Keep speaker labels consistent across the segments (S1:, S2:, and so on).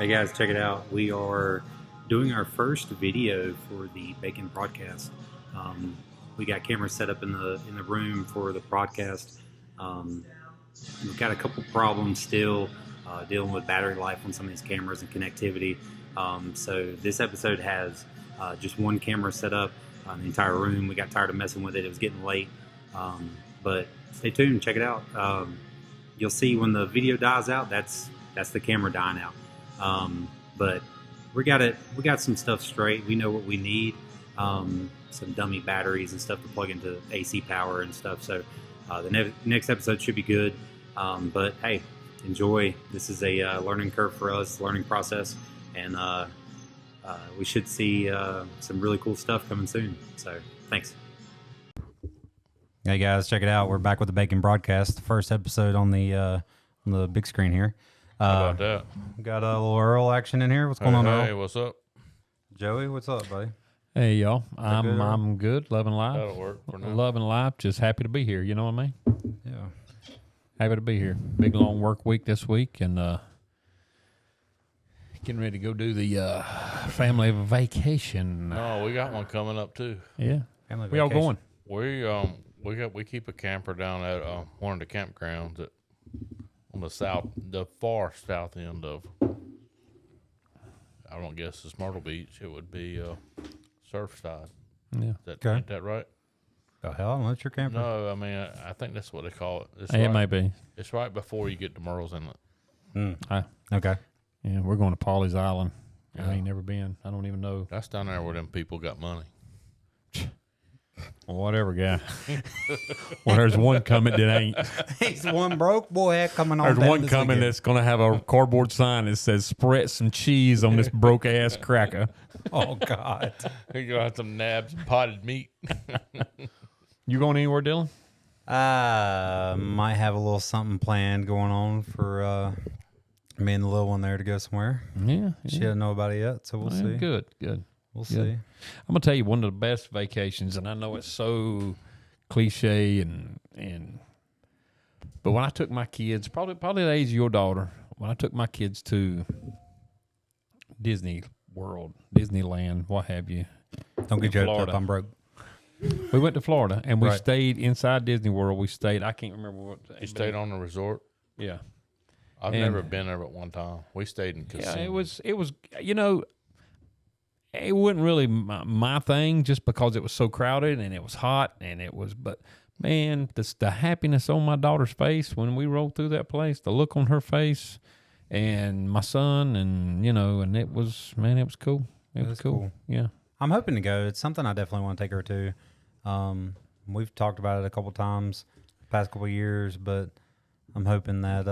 S1: Hey guys, check it out. We are doing our first video for the Bacon broadcast. We got cameras set up in the room for the broadcast. We've got a couple problems still dealing with battery life on some of these cameras and connectivity. So this episode has just one camera set up in the entire room. We got tired of messing with it. It was getting late. But stay tuned. Check it out. You'll see when the video dies out, that's the camera dying out. But we got some stuff straight. We know what we need. Some dummy batteries and stuff to plug into AC power and stuff. So the next episode should be good. But hey, enjoy. This is a learning curve for us, learning process, and we should see some really cool stuff coming soon. So thanks. Hey guys, check it out. We're back with the Bacon broadcast, the first episode on the big screen here.
S2: How about that?
S1: We got a little Earl action in here. What's going on, Earl?
S2: Hey, what's up?
S1: Joey, what's up, buddy?
S3: Hey y'all,
S1: good,
S3: I'm good, loving life.
S2: That'll work for now.
S3: Loving life, just happy to be here. You know what I mean?
S1: Yeah.
S3: Happy to be here. Big long work week this week, and getting ready to go do the family vacation.
S2: No, we got one coming up too.
S3: Yeah,
S1: Family
S3: we all
S1: vacation.
S3: going.
S2: We keep a camper down at one of the campgrounds on the far south end of. I don't guess it's Myrtle Beach. It would be Surfside.
S3: Yeah,
S1: Okay.
S2: Ain't that right?
S1: The hell? That's your camper?
S2: No, I mean I think that's what they call it. It's
S3: it
S2: right,
S3: may be.
S2: It's right before you get to Merle's Inlet.
S1: Okay.
S3: Yeah, we're going to Pawleys Island.
S2: Yeah.
S3: I ain't never been. I don't even know.
S2: That's down there where them people got money.
S3: Well, whatever, guy. Well, there's one coming that ain't.
S1: He's one broke boy coming on.
S3: There's one coming that's going to have a cardboard sign that says "Spread some cheese on this broke ass cracker."
S1: Oh God.
S2: You're gonna have some nabs and potted meat.
S3: You going anywhere, Dylan?
S1: Might have a little something planned going on for me and the little one there to go somewhere.
S3: Yeah.
S1: She doesn't know about it yet, so we'll see.
S3: Good.
S1: We'll
S3: Good.
S1: see.
S3: I'm gonna tell you one of the best vacations, and I know it's so cliche but when I took my kids, probably the age of your daughter, when I took my kids to Disney World, Disneyland, what have you.
S1: Don't get
S3: in
S1: joked up.
S3: Florida.
S1: I'm broke.
S3: We went to Florida and we
S1: Right.
S3: stayed inside Disney World. I can't remember what.
S2: You stayed on the resort.
S3: Yeah.
S2: I've
S3: And-
S2: never been there but one time. We stayed in casino.
S3: Yeah, it was, it wasn't really my thing just because it was so crowded and it was hot but man, the happiness on my daughter's face when we rolled through that place, the look on her face and my son and it was cool. It was cool. Yeah.
S1: I'm hoping to go. It's something I definitely want to take her to. We've talked about it a couple times the past couple of years, but I'm hoping that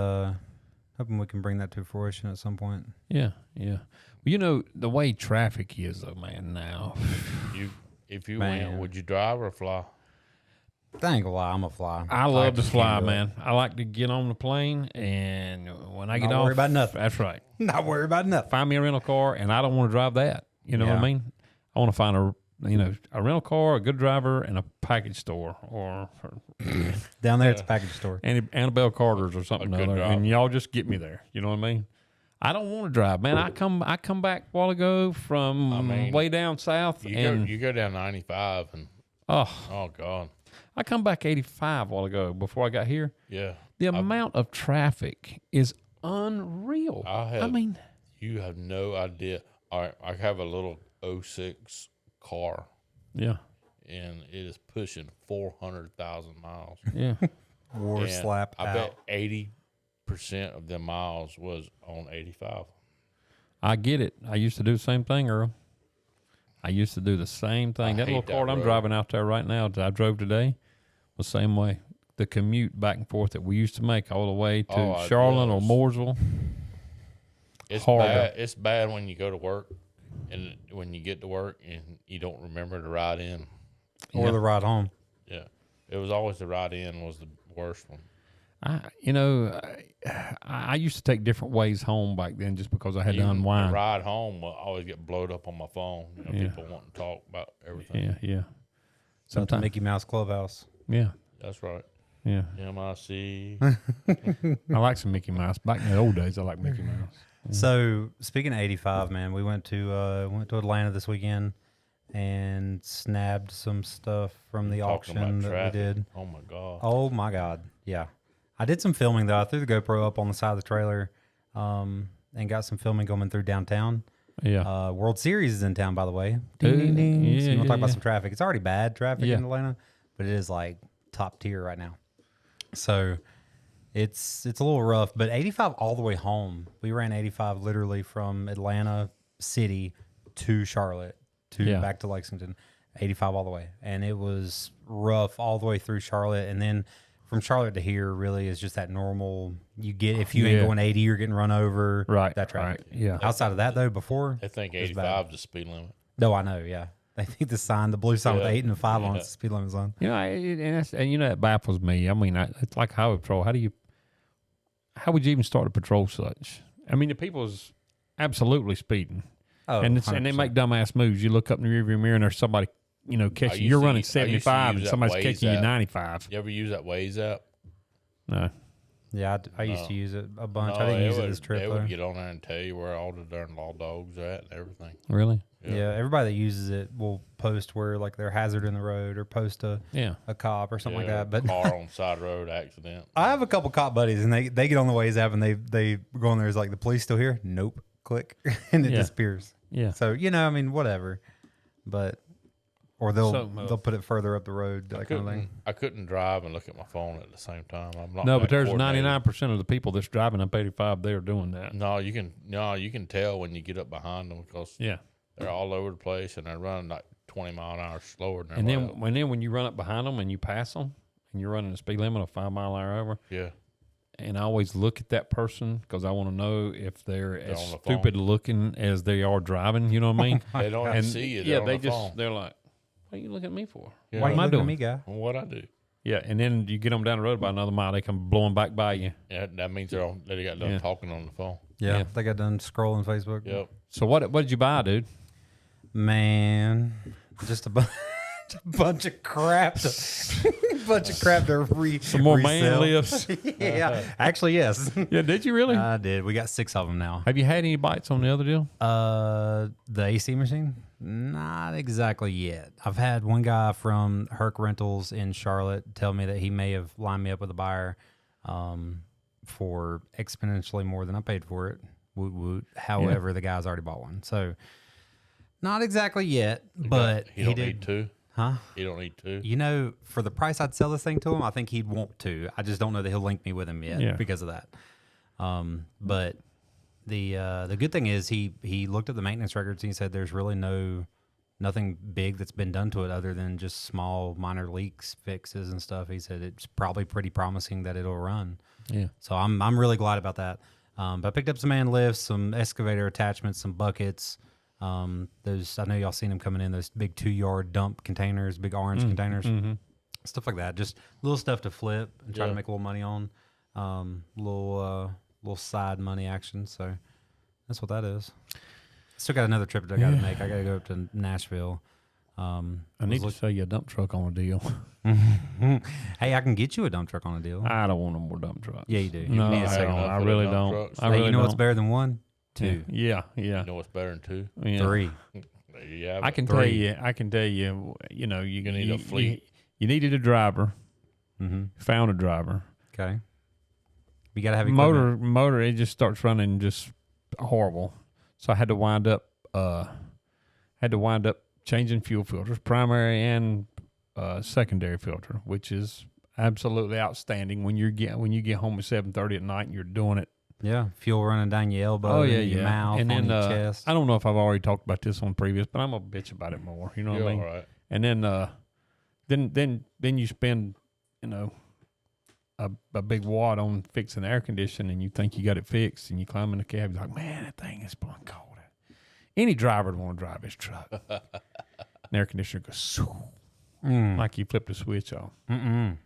S1: hoping we can bring that to fruition at some point.
S3: Yeah. Yeah. Well, the way traffic is though, man, now.
S2: If you
S1: Man.
S2: went, would you drive or fly?
S1: I ain't gonna lie, I'm a fly.
S3: I love to
S1: just
S3: fly,
S1: can't do it.
S3: man. I like to get on the plane, and when I get
S1: Not
S3: off,
S1: worry about nothing.
S3: That's right.
S1: Not worry about nothing.
S3: Find me a rental car, and I don't want to drive that. You know what
S1: Yeah.
S3: I mean? I want to find a rental car, a good driver, and a package store, or
S1: Down there, it's a package store.
S3: Annabelle Carter's or something
S2: A good
S3: other,
S2: driver.
S3: and y'all just get me there. You know what I mean? I don't want to drive, man. I come back a while ago from way down south,
S2: You go down 95 and oh god,
S3: I come back 85 a while ago before I got here.
S2: yeah.
S3: The amount of traffic is unreal.
S2: You have no idea. I have a little 06 car,
S3: Yeah,
S2: and it is pushing 400,000 miles.
S3: yeah.
S1: War
S2: And
S1: slap
S2: I
S1: out.
S2: bet 80% of them miles was on 85.
S3: I get it. I used to do the same thing, Earl. I used to do the same thing.
S2: I
S3: That little
S2: hate that
S3: car I'm
S2: road.
S3: driving out there right now that I drove today was the same way. The commute back and forth that we used to make all the way to
S2: Oh,
S3: Charlotte or
S2: yes.
S3: Mooresville.
S2: It's
S3: Horrible.
S2: bad. It's bad when you go to work, and when you get to work and you don't remember to ride in.
S1: Or the ride home.
S2: Yeah, it was always the ride in was the worst one.
S3: I used to take different ways home back then just because I had to
S2: Even
S3: unwind.
S2: the ride home will always get blowed up on my phone.
S3: Yeah.
S2: People want to talk about everything.
S3: Yeah.
S1: Sometimes
S3: Sometimes.
S1: Mickey Mouse Clubhouse.
S3: Yeah.
S2: That's right.
S3: Yeah.
S2: MIC.
S3: I like some Mickey Mouse. Back in the old days, I like Mickey Mouse.
S1: So speaking of 85, man, we went to Atlanta this weekend and snagged some stuff from the
S2: Talking about
S1: auction that
S2: traffic.
S1: we did.
S2: Oh my god.
S1: Oh my God, yeah. I did some filming though. I threw the GoPro up on the side of the trailer, and got some filming going through downtown.
S3: Yeah.
S1: World Series is in town, by the way. Ding, ding, ding.
S3: Yeah,
S1: So you want to
S3: yeah,
S1: talk about
S3: yeah.
S1: some traffic? It's already bad traffic
S3: Yeah.
S1: in Atlanta, but it is like top tier right now. So it's a little rough, but 85 all the way home. We ran 85 literally from Atlanta City to Charlotte back to Lexington, 85 all the way, and it was rough all the way through Charlotte, and then from Charlotte to here really is just that normal. You get if you ain't going 80, you're getting run over.
S3: Right.
S1: That traffic.
S3: Right. Yeah.
S1: Outside of that though, before
S2: They think
S1: it was
S2: 85 is the speed limit.
S1: no, I know. Yeah, they think the blue sign with
S2: Yeah.
S1: 8 and a 5 on
S2: Yeah.
S1: it's the speed limit sign.
S3: You know, and you know that baffles me. I mean, it's like highway patrol. How would you even start a patrol such? I mean, the people's absolutely speeding,
S1: Oh,
S3: and they
S1: 100%.
S3: make dumbass moves. You look up in the rearview mirror and there's somebody, catching.
S2: used
S3: You're
S2: to
S3: running
S2: use- I used to
S3: 75
S2: use
S3: and
S2: that
S3: somebody's
S2: Waze
S3: catching you
S2: app.
S3: 95.
S2: You ever use that Waze app?
S3: No.
S1: Yeah, I used
S2: No.
S1: to use it a bunch.
S2: No,
S1: I didn't use it
S2: would,
S1: this trip
S2: They
S1: though.
S2: would get on there and tell you where all the darn law dogs are at and everything.
S3: Really?
S1: Yeah, everybody that uses it will post where like they're hazard in the road or post a
S3: Yeah.
S1: cop or something like
S2: Yeah,
S1: that. But
S2: car on side road accident.
S1: I have a couple cop buddies, and they get on the Waze app and they go on there. It's like the police still here? Nope. Click, and it
S3: Yeah.
S1: disappears.
S3: Yeah.
S1: So I mean, whatever. But or they'll
S3: So,
S1: put it further up the road, that kind of thing.
S2: I couldn't drive and look at my phone at the same time. I'm not.
S3: No,
S2: that
S3: but there's
S2: coordinated.
S3: 99% of the people that's driving up 85. They're doing that.
S2: No, you can tell when you get up behind them because
S3: Yeah.
S2: they're all over the place and they're running like 20 mile an hour slower than
S3: And
S2: everybody
S3: then when you run up behind them and you pass them and you're running the speed limit of 5 mile an hour over,
S2: else. Yeah.
S3: and I always look at that person because I want to know if they're as
S2: on the
S3: stupid looking as they are driving. You know what I mean?
S2: They don't even
S3: and
S2: see you.
S3: yeah,
S2: They're on
S3: they
S2: the
S3: just
S2: phone.
S3: they're like, "What are you looking at me for?
S2: Yeah.
S1: Why
S3: What
S1: you
S3: am I
S1: looking
S3: doing?"
S1: at me, guy?
S2: What I do.
S3: Yeah, and then you get them down the road about another mile, they come blowing back by you.
S2: Yeah, that means they got done
S3: Yeah.
S2: talking on the phone.
S1: Yeah,
S3: Yeah.
S1: they got done scrolling Facebook.
S2: Yep.
S3: So what did you buy, dude?
S1: Man, just a bunch of crap. Bunch of crap to
S3: Some more man
S1: resell.
S3: lifts.
S1: Yeah, actually, yes.
S3: Yeah, did you really?
S1: I did. We got 6 of them now.
S3: Have you had any bites on the other deal?
S1: The AC machine? Not exactly yet. I've had one guy from Herc Rentals in Charlotte tell me that he may have lined me up with a buyer for exponentially more than I paid for it. Woot woot. However, the guy's already bought one. So, not exactly yet, but
S2: He don't
S1: did.
S2: need two.
S1: Huh?
S2: He don't need two.
S1: For the price I'd sell this thing to him, I think he'd want to. I just don't know that he'll link me with him yet
S3: Yeah.
S1: because of that. But the good thing is he looked at the maintenance records and he said there's really nothing big that's been done to it other than just small minor leaks, fixes and stuff. He said it's probably pretty promising that it'll run.
S3: Yeah.
S1: So I'm really glad about that. But I picked up some man lifts, some excavator attachments, some buckets. Those I know y'all seen them coming in, those big 2-yard dump containers, big orange containers, stuff like that. Just little stuff to flip and try to
S2: Yeah.
S1: make a little money on. Little side money action. So that's what that is. Still got another trip that I got to make. I got to go up to Nashville.
S3: I need to sell you a dump truck on a deal.
S1: Hey, I can get you a dump truck on a deal.
S3: I don't want no more dump trucks.
S1: Yeah, you do. You
S3: No,
S1: need a
S3: I
S1: second
S3: don't.
S1: one.
S3: I
S2: for
S3: really
S2: the dump
S3: don't.
S2: trucks.
S3: I
S1: Hey,
S3: really
S1: you know
S3: don't.
S1: what's better than one? Two.
S3: Yeah, yeah.
S2: You know what's better than two?
S3: yeah.
S1: 3.
S2: Yeah,
S3: I can tell you. You know, you
S2: need a fleet.
S3: You needed a driver.
S1: Mm-hmm.
S3: Found a driver.
S1: Okay. You got to have equipment.
S3: Motor. It just starts running just horrible. So I had to wind up changing fuel filters, primary and secondary filter, which is absolutely outstanding when you get home at 7:30 at night and you're doing it.
S1: Yeah, fuel running down your elbow, your mouth,
S3: and
S1: on
S3: then
S1: your chest.
S3: I don't know if I've already talked about this on previous, but I'm gonna bitch about it more. You know what I
S2: You're
S3: mean?
S2: all right.
S3: And then you spend a big wad on fixing the air conditioning, and you think you got it fixed, and you climb in the cab, you're like, man, that thing is blowing cold. Any driver would want to drive his truck. And the air conditioner goes like you flipped a switch off.
S1: Mm-mm.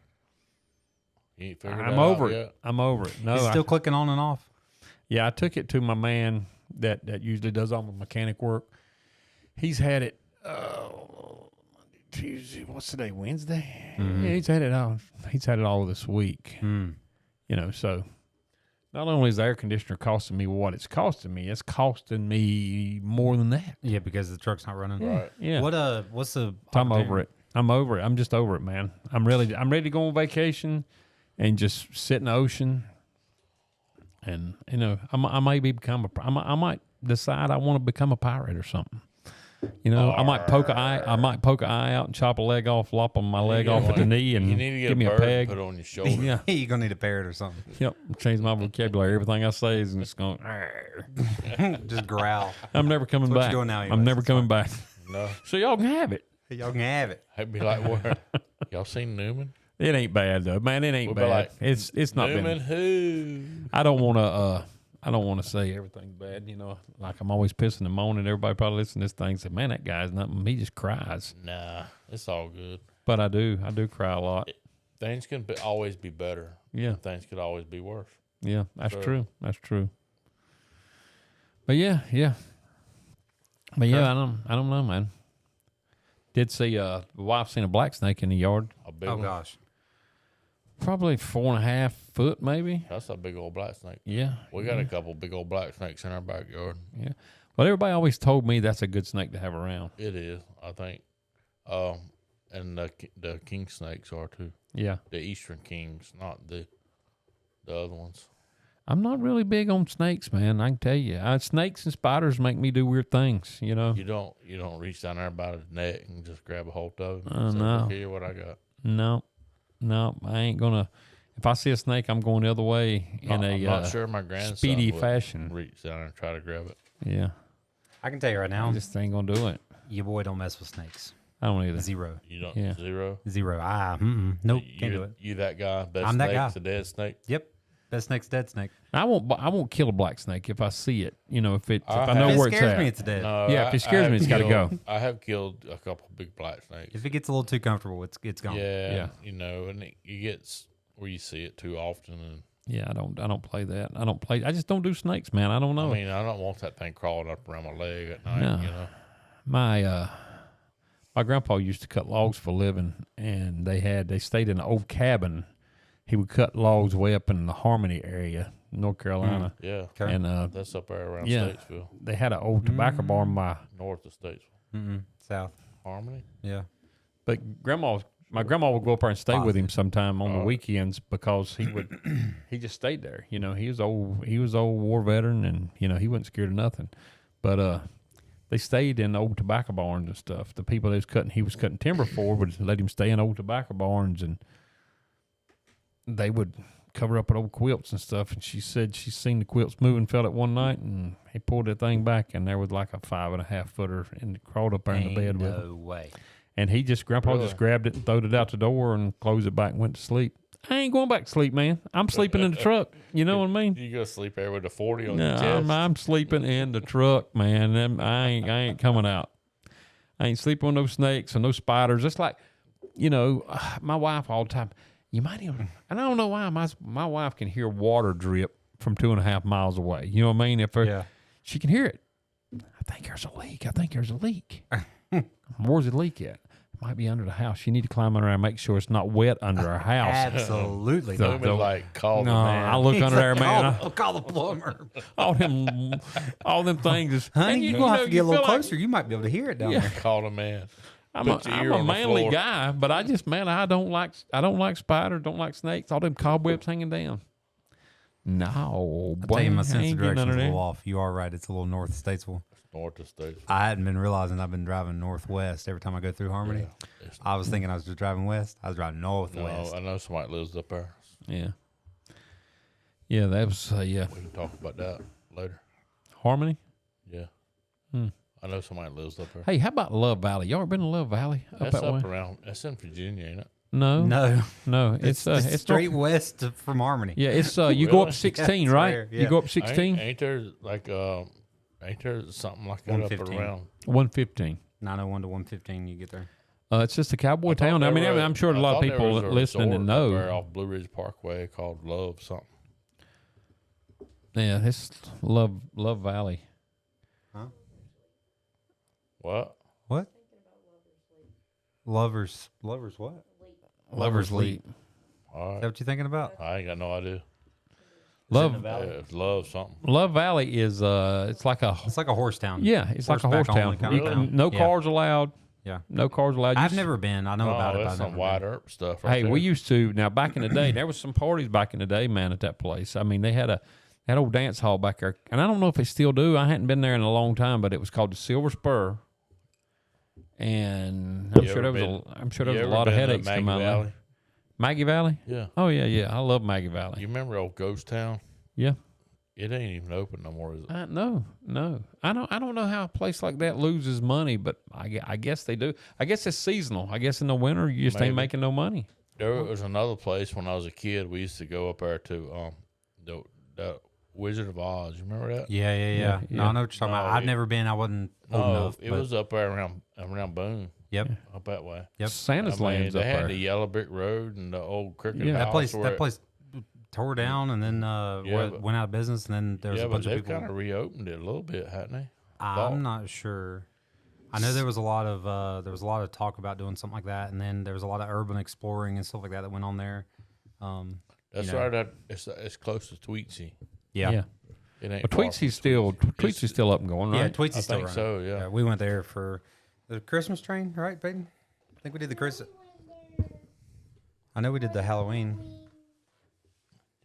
S2: You ain't figured
S3: I'm
S2: that
S3: over
S2: out
S3: it.
S2: yet?
S3: I'm over it. No,
S1: It's still clicking on and off.
S3: I took it to my man that usually does all my mechanic work. He's had it. Tuesday. What's today? Wednesday.
S1: Mm-hmm.
S3: Yeah, he's had it all. He's had it all this week.
S1: Mm.
S3: So Not only is the air conditioner costing me what it's costing me more than that.
S1: Yeah, because the truck's not running.
S2: Right.
S3: Yeah.
S1: What's the?
S3: I'm over it. I'm over it. I'm just over it, man. I'm ready to go on vacation and just sit in the ocean. And I might decide I want to become a pirate or something. I might poke an eye out and chop a leg off, lop my leg off at the knee, and
S2: You need to get
S3: give me a
S2: bird and
S3: peg.
S2: put it on your shoulder.
S3: Yeah.
S1: You're gonna need a parrot or something.
S3: Yep. Change my vocabulary. Everything I say is just going.
S1: Just growl.
S3: I'm never coming
S1: That's what
S3: back.
S1: you're doing now
S3: I'm
S1: anyways.
S3: never
S1: It's
S3: coming back.
S2: No.
S3: So y'all can have it.
S1: Y'all can have it.
S2: I'd be like, what? Y'all seen Newman?
S3: It ain't bad though, man. It ain't
S2: We'll be
S3: bad.
S2: like,
S3: It's not
S2: Newman
S3: been.
S2: who?
S3: I don't want to. I don't want to say everything's bad. Like I'm always pissing and moaning. Everybody probably listening to this thing say, "Man, that guy's nothing." He just cries.
S2: Nah, it's all good.
S3: But I do cry a lot.
S2: Things can always be better.
S3: Yeah.
S2: And things could always be worse.
S3: Yeah, that's
S2: Sure.
S3: true. That's true. But yeah. But yeah, I don't know, man. Did see the wife seen a black snake in the yard.
S2: A big
S1: Oh
S2: one.
S1: gosh.
S3: Probably 4.5 foot, maybe.
S2: That's a big old black snake.
S3: Yeah.
S2: We got a couple big old black snakes in our backyard.
S3: Yeah. But everybody always told me that's a good snake to have around.
S2: It is, I think. And the king snakes are too.
S3: Yeah.
S2: The eastern kings, not the other ones.
S3: I'm not really big on snakes, man. I can tell you. Snakes and spiders make me do weird things,
S2: You don't reach down there by the neck and just grab a hold of them.
S3: Oh,
S2: Say,
S3: no.
S2: "Look here, what I got."
S3: No, I ain't gonna. If I see a snake, I'm going the other way in
S2: I'm
S3: a
S2: not sure my grandson
S3: speedy
S2: would
S3: fashion.
S2: reach down there and try to grab it.
S3: Yeah.
S1: I can tell you right now,
S3: I just ain't gonna do it.
S1: your boy don't mess with snakes.
S3: I don't either.
S1: Zero.
S2: You don't
S3: Yeah.
S2: zero.
S1: Nope, can't do it.
S2: You that guy? Best
S1: I'm that
S2: snake's
S1: guy.
S2: a dead snake.
S1: Yep. Best snake's dead snake.
S3: I won't kill a black snake if I see it. If I
S2: I
S3: know
S1: If
S3: where
S1: it
S3: it's
S1: scares
S3: at.
S1: me, it's dead.
S2: No,
S3: Yeah, if it scares
S2: have
S3: me, it's gotta
S2: killed-
S3: go.
S2: I have killed a couple big black snakes.
S1: If it gets a little too comfortable, it's gone.
S2: Yeah, and it gets where you see it too often, and
S3: Yeah, I don't play that. I just don't do snakes, man. I don't know.
S2: I mean, I don't want that thing crawling up around my leg at night.
S3: No. My grandpa used to cut logs for a living, and they stayed in an old cabin. He would cut logs way up in the Harmony area, North Carolina,
S2: Yeah,
S1: Okay.
S3: and
S2: that's up there around
S3: yeah.
S2: Statesville,
S3: they had an old tobacco barn.
S2: north of Statesville.
S1: South.
S2: Harmony.
S1: Yeah.
S3: But my grandma would go up there and stay with him sometime on the weekends because he just stayed there. He was old war veteran, and he wasn't scared of nothing. But they stayed in old tobacco barns and stuff. The people he was cutting timber for would let him stay in old tobacco barns, and they would cover up with old quilts and stuff. And she said she seen the quilts moving, felt it one night, and he pulled that thing back, and there was like a 5.5 footer, and crawled up there in the bed with him.
S1: No way.
S3: And Grandpa
S2: Really?
S3: just grabbed it and throwed it out the door and closed it back and went to sleep. I ain't going back to sleep, man. I'm sleeping in the truck. You know what I mean?
S2: You go sleep there with a 40 on
S3: No,
S2: your chest.
S3: I'm sleeping in the truck, man. I ain't coming out. I ain't sleeping with no snakes or no spiders. It's like, my wife all the time. You might even, and I don't know why my wife can hear water drip from 2.5 miles away. You know what I mean? She can hear it. I think there's a leak. Where's the leak at? It might be under the house. You need to climb under there and make sure it's not wet under our house.
S1: Absolutely.
S3: So-
S1: not.
S2: Women like call the
S3: No,
S2: man.
S3: I look under there, man.
S1: I'll call the plumber.
S3: all them things is.
S1: Honey,
S3: and
S1: you're going to have to get a little
S3: feel like-
S1: closer. You might be able to hear it down
S3: Yeah.
S1: there.
S2: Call the man.
S3: I'm a
S2: Put your ear on the
S3: manly
S2: floor.
S3: guy, but I don't like spiders, don't like snakes, all them cobwebs hanging down. No,
S1: I'll
S3: boy,
S1: tell you, my
S3: I
S1: sense of
S3: ain't getting
S1: direction is
S3: under
S1: a
S3: there.
S1: little off. You are right. It's a little north of Statesville.
S2: North of Statesville.
S1: I hadn't been realizing I've been driving northwest every time I go through Harmony.
S2: Yeah. It's-
S1: I was thinking I was just driving west. I was driving
S2: No,
S1: northwest.
S2: I know somebody lives up there.
S3: Yeah, that was yeah.
S2: We can talk about that later.
S3: Harmony.
S2: Yeah.
S3: Hmm.
S2: I know somebody lives up there.
S3: Hey, how about Love Valley? Y'all ever been to Love Valley up
S2: That's
S3: that
S2: up
S3: way?
S2: around. That's in Virginia, ain't it?
S3: No,
S1: No,
S3: It's
S1: it's straight
S3: north-
S1: west from Harmony.
S3: Yeah, it's you go
S2: Really?
S3: up 16,
S1: Yeah, it's
S3: right?
S1: rare,
S3: You
S1: yeah.
S3: go up 16,
S2: Ain't there like ain't there something like that up
S1: 115.
S2: around?
S3: 115.
S1: 901 to 115, you get there.
S3: It's just a cowboy
S2: I thought
S3: town. I
S2: there
S3: mean,
S2: was-
S3: I'm sure a lot of
S2: thought there
S3: people
S2: was a
S3: listening to
S2: resort up there
S3: know.
S2: off Blue Ridge Parkway called Love something.
S3: Yeah, it's Love Valley.
S2: What?
S1: What? Lovers what?
S3: Lovers Leap.
S2: All
S1: Is
S2: right.
S1: that what you're thinking about?
S2: I ain't got no idea.
S3: Love
S2: Love something.
S3: Love Valley is it's like a
S1: horse town.
S3: yeah, it's like a horse
S1: Horseback only
S3: town.
S1: kind of
S3: You can-
S1: town.
S3: no
S1: Yeah.
S3: cars allowed.
S1: Yeah.
S3: No cars allowed.
S1: I've never been. I know about it. But
S2: That's
S1: I've
S2: some
S1: never
S2: wide
S1: been.
S2: earp stuff. Right
S3: Hey,
S2: there.
S3: we used to. Now back in the day, there was some parties back in the day, man, at that place. I mean, they had that old dance hall back there, and I don't know if they still do. I hadn't been there in a long time, but it was called the Silver Spur, and I'm sure there was a lot of headaches come out of there. Maggie Valley.
S2: Yeah.
S3: Oh yeah. I love Maggie Valley.
S2: You remember old Ghost Town?
S3: Yeah.
S2: It ain't even open no more, is it?
S3: No. I don't know how a place like that loses money, but I guess they do. I guess it's seasonal. I guess in the winter you just ain't making no money.
S2: There was another place when I was a kid. We used to go up there to the Wizard of Oz. You remember that?
S1: Yeah. No, I know what you're talking about. I've never been. I wasn't old enough.
S2: It was up there around Boone.
S1: Yep.
S2: Up that way.
S1: Yep.
S3: Santa's Land's
S2: they
S3: up
S2: had
S3: there.
S2: the yellow brick road and the old cricket
S3: Yeah.
S2: house.
S1: That place tore down and then
S2: but-
S1: went out of business, and then there was a
S2: but
S1: bunch of
S2: they've
S1: people.
S2: kind of reopened it a little bit, hadn't they?
S1: I'm not sure. I know there was a lot of talk about doing something like that, and then there was a lot of urban exploring and stuff like that went on there.
S2: That's right. It's close to Tweetsy.
S1: Yeah.
S2: It ain't.
S3: But
S2: far from
S3: Tweetsy's still up and going, right?
S1: Yeah, Tweetsy's
S2: I
S1: still
S2: think
S1: running.
S2: so. Yeah.
S1: We went there for the Christmas train, right, Peyton? I think we did the Christmas. I know we did the Halloween.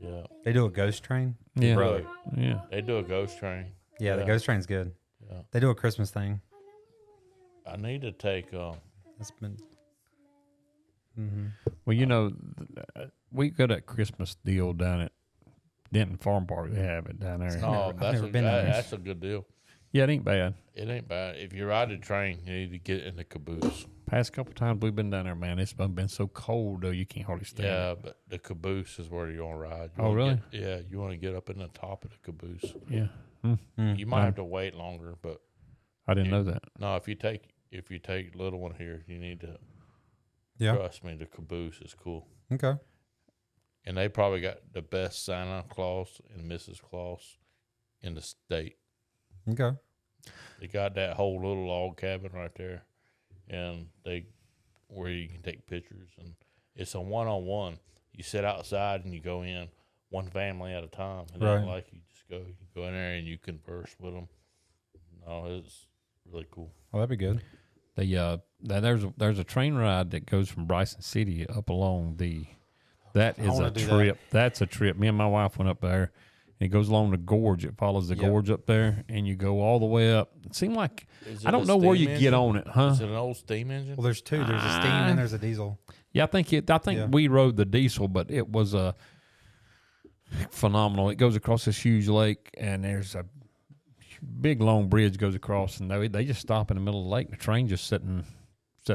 S2: Yeah.
S1: They do a ghost train.
S3: Yeah.
S2: Really?
S3: Yeah.
S2: They do a ghost train.
S1: Yeah, the ghost train's good.
S2: Yeah.
S1: They do a Christmas thing.
S2: I need to take.
S1: It's been.
S3: Well, you know, we got that Christmas deal down at Denton Farm Park. They have it down there.
S2: Oh,
S1: never been in there.
S2: that's a good deal.
S3: Yeah, it ain't bad.
S2: It ain't bad. If you ride a train, you need to get in the caboose.
S3: Past couple times we've been down there, man, it's been so cold though you can't hardly stand it.
S2: Yeah, but the caboose is where you're gonna ride.
S3: Oh, really?
S2: You want to get up in the top of the caboose.
S3: Yeah.
S2: You might have to wait longer, but
S3: I didn't know that.
S2: no. If you take little one here, you need to.
S1: Yeah.
S2: Trust me, the caboose is cool,
S1: Okay.
S2: and they probably got the best Santa Claus and Mrs. Claus in the state.
S1: Okay.
S2: They got that whole little log cabin right there, and where you can take pictures, and it's a one-on-one. You sit outside and you go in, one family at a time. And
S1: Right.
S2: then, like you go in there and you converse with them. No, it's really cool.
S1: Oh, that'd be good.
S3: There's a train ride that goes from Bryson City up along that is a
S1: wanna do
S3: trip. That's a trip. Me and my wife went up there. And it goes along the gorge. It follows the gorge up there, and you go all the way up. It seemed like
S2: Is
S3: I
S2: it
S3: don't
S2: a
S3: know where
S2: steam
S3: you
S2: engine?
S3: get on it, huh?
S2: Is it an old steam engine?
S1: Well, there's two. There's a steam and there's a diesel.
S3: Yeah, I think
S1: Yeah.
S3: we rode the diesel, but it was phenomenal. It goes across this huge lake, and there's a big long bridge goes across, and they just stop in the middle of the lake. The train just sitting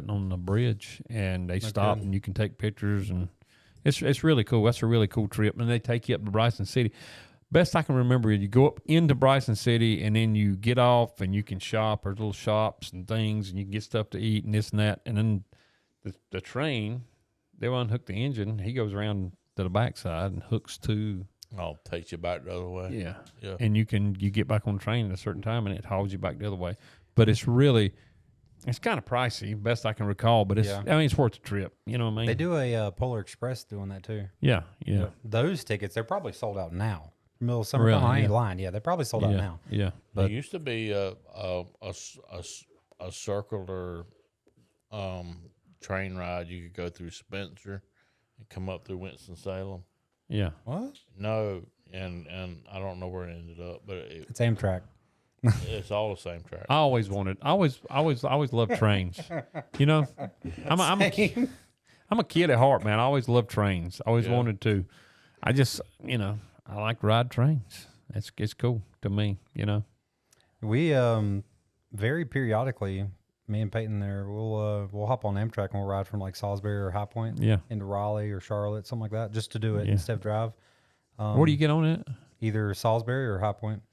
S3: on the bridge, and they stop, and you can take pictures, and it's really cool. That's a really cool trip, and they take you up to Bryson City. Best I can remember is you go up into Bryson City, and then you get off, and you can shop. There's little shops and things, and you can get stuff to eat and this and that, and then the train, they'll unhook the engine. He goes around to the backside and hooks to.
S2: Oh, takes you back the other way.
S3: Yeah. And you get back on the train at a certain time, and it hauls you back the other way. But it's kind of pricey, best I can recall. But it's worth the trip. You know what I mean?
S1: They do a Polar Express doing that too.
S3: Yeah.
S1: Those tickets, they're probably sold out now. Middle of summer,
S3: Really?
S1: I ain't
S3: Yeah.
S1: lying. Yeah, they're probably sold out now.
S3: Yeah.
S2: There used to be a circular train ride. You could go through Spencer and come up through Winston-Salem.
S3: Yeah.
S1: What?
S2: No, and I don't know where it ended up, but
S1: It's Amtrak.
S2: it's all the same track.
S3: I always loved trains. You know, I'm a kid at heart, man. I always loved trains. I always wanted to. I just, I like to ride trains. It's cool to me,
S1: We very periodically, me and Peyton there, we'll hop on Amtrak and we'll ride from like Salisbury or High Point into Raleigh or Charlotte, something like that, just to do it instead of drive.
S3: Where do you get on it?
S1: Either Salisbury or High Point.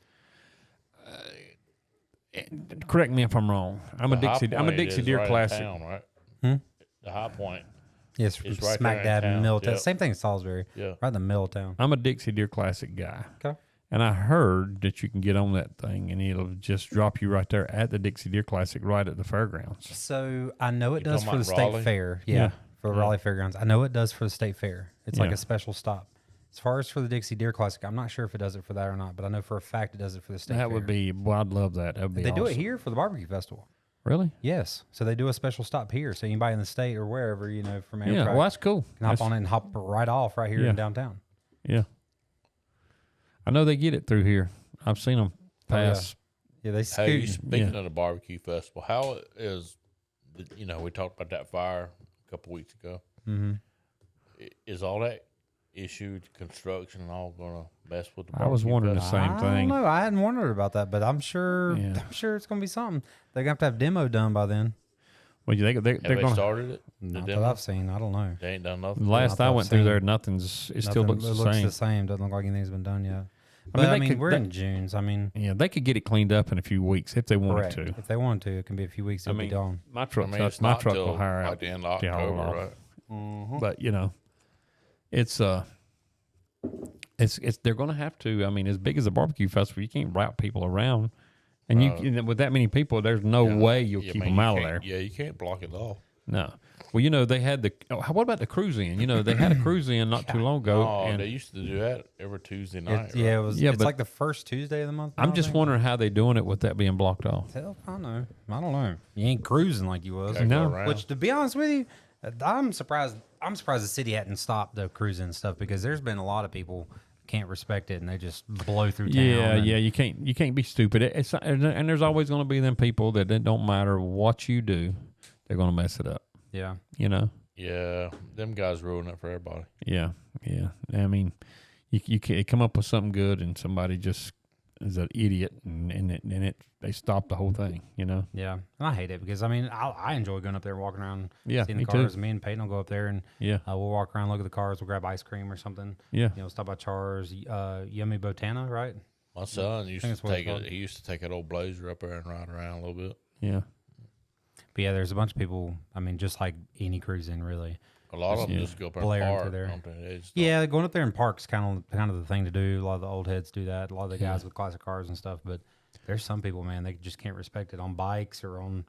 S3: Correct me if I'm wrong. I'm a Dixie Deer
S2: right in
S3: Classic.
S2: town, right? The High Point.
S1: Yes,
S2: It's
S1: smack
S2: right there in
S1: dab in the
S2: town.
S1: middle of town.
S2: Yep.
S1: Same thing as Salisbury.
S2: Yeah.
S1: Right in the middle of town.
S3: I'm a Dixie Deer Classic guy.
S1: Okay.
S3: And I heard that you can get on that thing and it'll just drop you right there at the Dixie Deer Classic, right at the fairgrounds.
S1: So I know it
S2: You
S1: does
S2: talking
S1: for the
S2: about
S1: state
S2: Raleigh?
S1: fair.
S3: Yeah.
S1: For the Raleigh Fairgrounds. I know it does for the state fair. It's like
S3: Yeah.
S1: a special stop.
S4: As far as for the Dixie Deer Classic, I'm not sure if it does it for that or not, but I know for a fact it does it for the state
S3: That
S4: fair.
S3: would be. Well, I'd love that. That would be.
S4: They do it
S3: awesome.
S4: here for the barbecue festival.
S3: Really?
S4: Yes. So they do a special stop here. So anybody in the state or wherever, you know, from Amtrak
S3: Yeah. Well, that's cool.
S4: can hop
S3: That's-
S4: on it and hop right off right here
S3: Yeah.
S4: in downtown.
S3: Yeah. I know they get it through here. I've seen them pass.
S4: Yeah, they
S2: Hey,
S4: scoot.
S2: speaking of the barbecue festival, how is, you know, we talked about that fire a couple weeks ago.
S4: Mm-hmm.
S2: Is all that issued construction and all going to mess with the
S3: I was
S2: barbecue
S3: wondering the
S2: festival?
S3: same
S4: I
S3: thing.
S4: don't know. I hadn't wondered about that, but I'm sure.
S3: Yeah.
S4: I'm sure it's going to be something. They're going to have demo done by then.
S3: Well, they're
S2: Have they
S3: going to.
S2: started it?
S4: Not
S2: demo?
S4: that I've seen. I don't know.
S2: They ain't done nothing.
S3: Last
S4: Not
S3: I
S4: that
S3: went
S4: I've
S3: through
S4: seen.
S3: there, nothing's. It still
S4: Nothing-
S3: looks
S4: it
S3: the same.
S4: the same. Doesn't look like anything's been done yet.
S3: I mean,
S4: But
S3: they
S4: I mean,
S3: could-
S4: we're
S3: they-
S4: in June. So I mean,
S3: Yeah, they could get it cleaned up in a few weeks if they wanted
S4: correct.
S3: to.
S4: If they wanted to, it can be a few weeks. It'll
S3: I mean,
S4: be done.
S3: my
S2: I
S3: truck,
S2: mean, it's
S3: my
S2: not
S3: truck
S2: till
S3: will hire
S2: like
S3: out.
S2: the end of
S3: to haul
S2: October,
S3: off.
S2: right?
S4: Mm-hmm.
S3: But you know, it's they're going to have to. I mean, as big as a barbecue festival, you can't route people around, and with that many people, there's no way you'll keep them out of there.
S2: Yeah, you can't block it off.
S3: No. Well, you know, they had what about the cruise in? You know, they had a cruise in not too long ago.
S2: Oh,
S3: and
S2: they used to do that every Tuesday night.
S4: Yeah, it
S2: right?
S4: was.
S3: Yeah,
S4: it's
S3: but-
S4: like the first Tuesday of the month. now,
S3: I'm
S4: I
S3: just
S4: think.
S3: wondering how they doing it with that being blocked off.
S4: Hell, I don't know. I don't know. You ain't cruising like you was.
S2: Gotta go
S3: No.
S2: around.
S4: Which, to be honest with you, I'm surprised. I'm surprised the city hadn't stopped the cruising and stuff because there's been a lot of people can't respect it and they just blow through town.
S3: Yeah,
S4: and-
S3: yeah, you can't be stupid. It's and there's always going to be them people that it don't matter what you do, they're going to mess it up.
S4: yeah.
S3: You know.
S2: Yeah, them guys ruin it for everybody.
S3: Yeah, yeah. I mean, you can't come up with something good, and somebody just is an idiot, and they stop the whole thing. You know.
S4: Yeah, and I hate it because I mean I enjoy going up there, walking around,
S3: Yeah,
S4: seeing
S3: me
S4: the
S3: too.
S4: cars. Me and Peyton will go up there and
S3: Yeah,
S4: we'll walk around, look at the cars. We'll grab ice cream or something.
S3: yeah.
S4: You know, stop by Char's, Yummy Botana, right?
S2: My son used
S4: think
S2: to
S4: that's what it's
S2: take
S4: called.
S2: it. He used to take that old Blazer up there and ride around a little bit.
S3: Yeah.
S4: But yeah, there's a bunch of people. I mean, just like any cruising, really.
S2: A lot of them
S3: Yeah.
S2: just go up there
S4: Blaring
S2: and
S4: through
S2: park.
S4: there.
S2: don't they? They just
S4: Yeah, going up there in parks kind of the thing to do. A lot of the old heads do that. A lot of the guys
S3: Yeah.
S4: with classic cars and stuff. But there's some people, man, they just can't respect it on bikes or on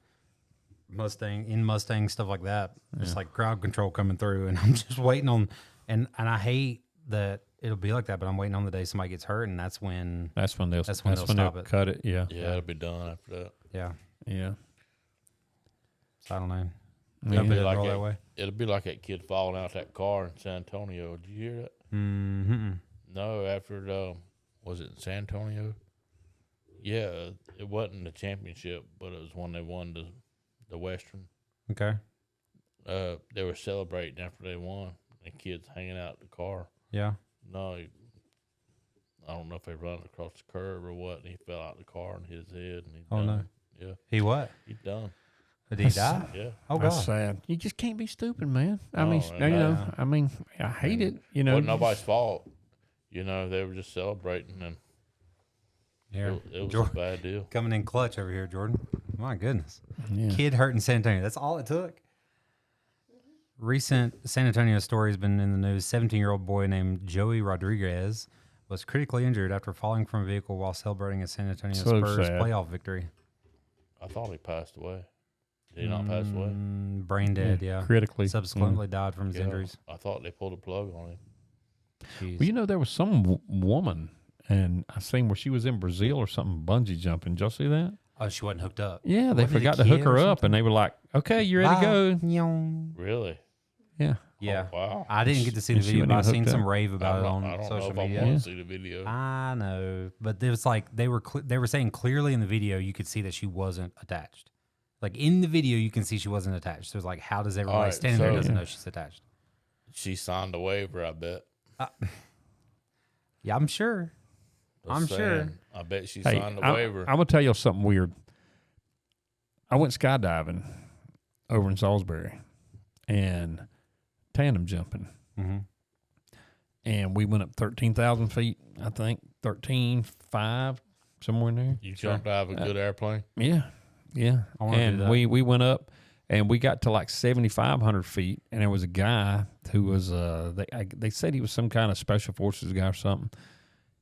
S4: Mustang stuff like that. Just like crowd control coming through, and I'm just waiting on. And I hate that it'll be like that, but I'm waiting on the day somebody gets hurt, and that's when.
S3: That's when they'll
S4: That's when they'll stop it.
S3: cut it. Yeah,
S2: yeah, it'll be done after that.
S4: Yeah,
S3: yeah.
S4: so I don't know.
S3: Yeah.
S4: Hope it doesn't
S2: Like
S4: roll
S2: that-
S4: that way.
S2: It'll be like that kid falling out that car in San Antonio. Did you hear that?
S4: Mm-hmm.
S2: No, after was it in San Antonio? Yeah, it wasn't the championship, but it was when they won the Western.
S4: Okay.
S2: They were celebrating after they won, and kids hanging out the car.
S4: Yeah.
S2: No, I don't know if they run across the curb or what, and he fell out the car and hit his head, and he's
S4: Oh, no.
S2: done. Yeah,
S4: He what?
S2: he's done.
S4: Did he die?
S2: Yeah.
S4: Oh
S3: That's
S4: God.
S3: sad. You just can't be stupid, man. I
S2: No,
S3: mean,
S2: no,
S3: you know,
S4: no.
S3: I mean, I hate it. You know,
S2: Wasn't nobody's fault. You know, they were just celebrating, and
S4: Yeah.
S2: it was
S4: Jor-
S2: a bad deal.
S4: Coming in clutch over here, Jordan. My goodness.
S3: Yeah.
S4: Kid hurt in San Antonio. That's all it took. Recent San Antonio story has been in the news. 17-year-old boy named Joey Rodriguez was critically injured after falling from a vehicle while celebrating a San Antonio
S3: So
S4: Spurs
S3: sad.
S4: playoff victory.
S2: I thought he passed away. Did he not pass away?
S4: Brain dead, yeah.
S3: critically.
S4: Subsequently died from his
S2: Yeah,
S4: injuries.
S2: I thought they pulled a plug on him.
S4: Jeez.
S3: Well, you know, there was some woman, and I seen where she was in Brazil or something bungee jumping. Did y'all see that?
S4: Oh, she wasn't hooked up.
S3: Yeah, they
S4: Wasn't it a
S3: forgot to hook
S4: kid
S3: her
S4: or
S3: up, and they were like, "Okay, you ready to go?"
S4: Bye.
S2: Really?
S3: Yeah,
S4: Yeah.
S2: Oh, wow.
S4: I didn't get to see the
S3: And she
S4: video,
S3: wasn't
S4: but I
S3: even
S4: seen
S3: hooked
S4: some
S3: up.
S4: rave about it on
S2: I don't know
S4: social
S2: if I
S4: media.
S2: want to see the video.
S4: I know, but it was like they were saying clearly in the video you could see that she wasn't attached. Like in the video, you can see she wasn't attached. So it's like, how does everybody
S2: right,
S4: standing there
S2: so-
S4: doesn't know she's attached?
S2: She signed a waiver, I bet.
S4: Yeah, I'm sure.
S2: Just
S4: I'm sure.
S2: saying, I bet she
S3: hey,
S2: signed a
S3: I'm
S2: waiver.
S3: gonna tell you something weird. I went skydiving over in Salisbury, and tandem jumping,
S4: Mm-hmm.
S3: and we went up 13,000 feet. I think 13,500, somewhere in there.
S2: You jumped out of a good airplane?
S3: Yeah, yeah.
S4: I wanna do
S3: And
S4: that.
S3: we went up, and we got to like 7,500 feet, and there was a guy who was they said he was some kind of special forces guy or something.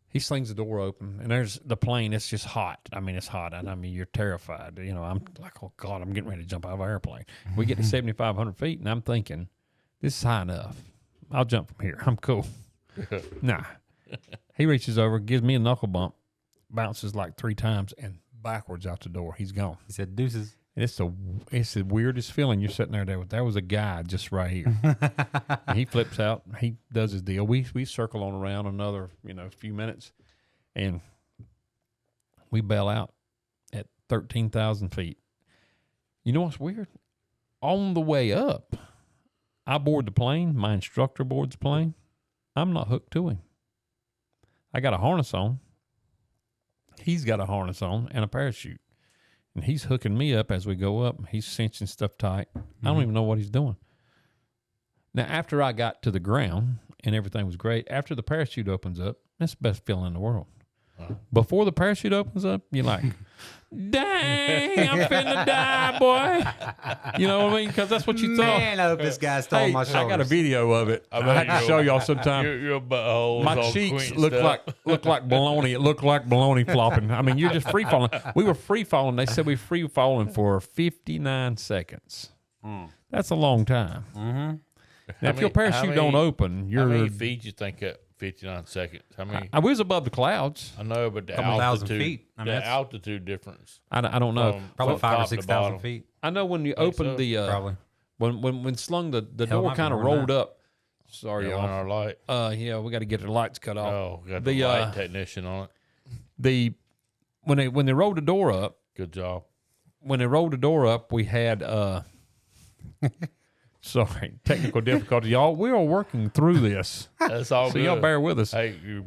S3: He slings the door open, and there's the plane. It's just hot. I mean, it's hot, and I mean, you're terrified. You know, I'm like, oh God, I'm getting ready to jump out of an airplane. We get to 7,500 feet, and I'm thinking, this is high enough. I'll jump from here. I'm cool. Nah. He reaches over, gives me a knuckle bump, bounces like 3 times, and backwards out the door. He's gone.
S4: He said, "Deuces."
S3: And it's the weirdest feeling. You're sitting there was a guy just right here. And he flips out. He does his deal. We circle on around another few minutes, and we bail out at 13,000 feet. You know what's weird? On the way up, I board the plane. My instructor boards the plane. I'm not hooked to him. I got a harness on. He's got a harness on and a parachute. And he's hooking me up as we go up. He's cinching stuff tight. I don't even know what he's doing. Now, after I got to the ground and everything was great, after the parachute opens up, that's the best feeling in the world. Before the parachute opens up, you're like, dang, I'm finna die, boy. You know what I mean? Because that's what you thought.
S4: Man, I hope this guy stole my shoulders.
S3: I got a video of it. I had to show y'all sometime.
S2: Your butthole.
S3: My cheeks look like bologna. It looked like bologna flopping. I mean, you're just free falling. We were free falling. They said we free falling for 59 seconds. That's a long time. Now, if your parachute don't open, you're.
S2: How many feet you think at 59 seconds? How many?
S3: I was above the clouds.
S2: I know, but the
S4: Couple thousand
S2: altitude.
S4: feet. I mean,
S2: the
S4: that's-
S2: altitude difference.
S3: I don't know.
S4: Probably
S2: from
S4: 5,000 or
S2: top to
S4: 6,000
S2: bottom.
S4: feet.
S3: I know when you
S2: Think
S3: opened
S2: so?
S3: the
S4: Probably.
S3: when slung the
S4: Hell,
S3: door
S4: might be
S3: kind of
S4: more than
S3: rolled
S4: that.
S3: up. Sorry,
S2: On
S3: y'all.
S2: our light.
S3: Yeah, we got to get the lights cut off.
S2: Oh, got the
S3: The,
S2: light technician on it.
S3: When they rolled the door up,
S2: Good job.
S3: when they rolled the door up, we had sorry, technical difficulty, y'all. We are working through this,
S2: That's all
S3: so
S2: good.
S3: y'all bear with us.
S2: Hey, you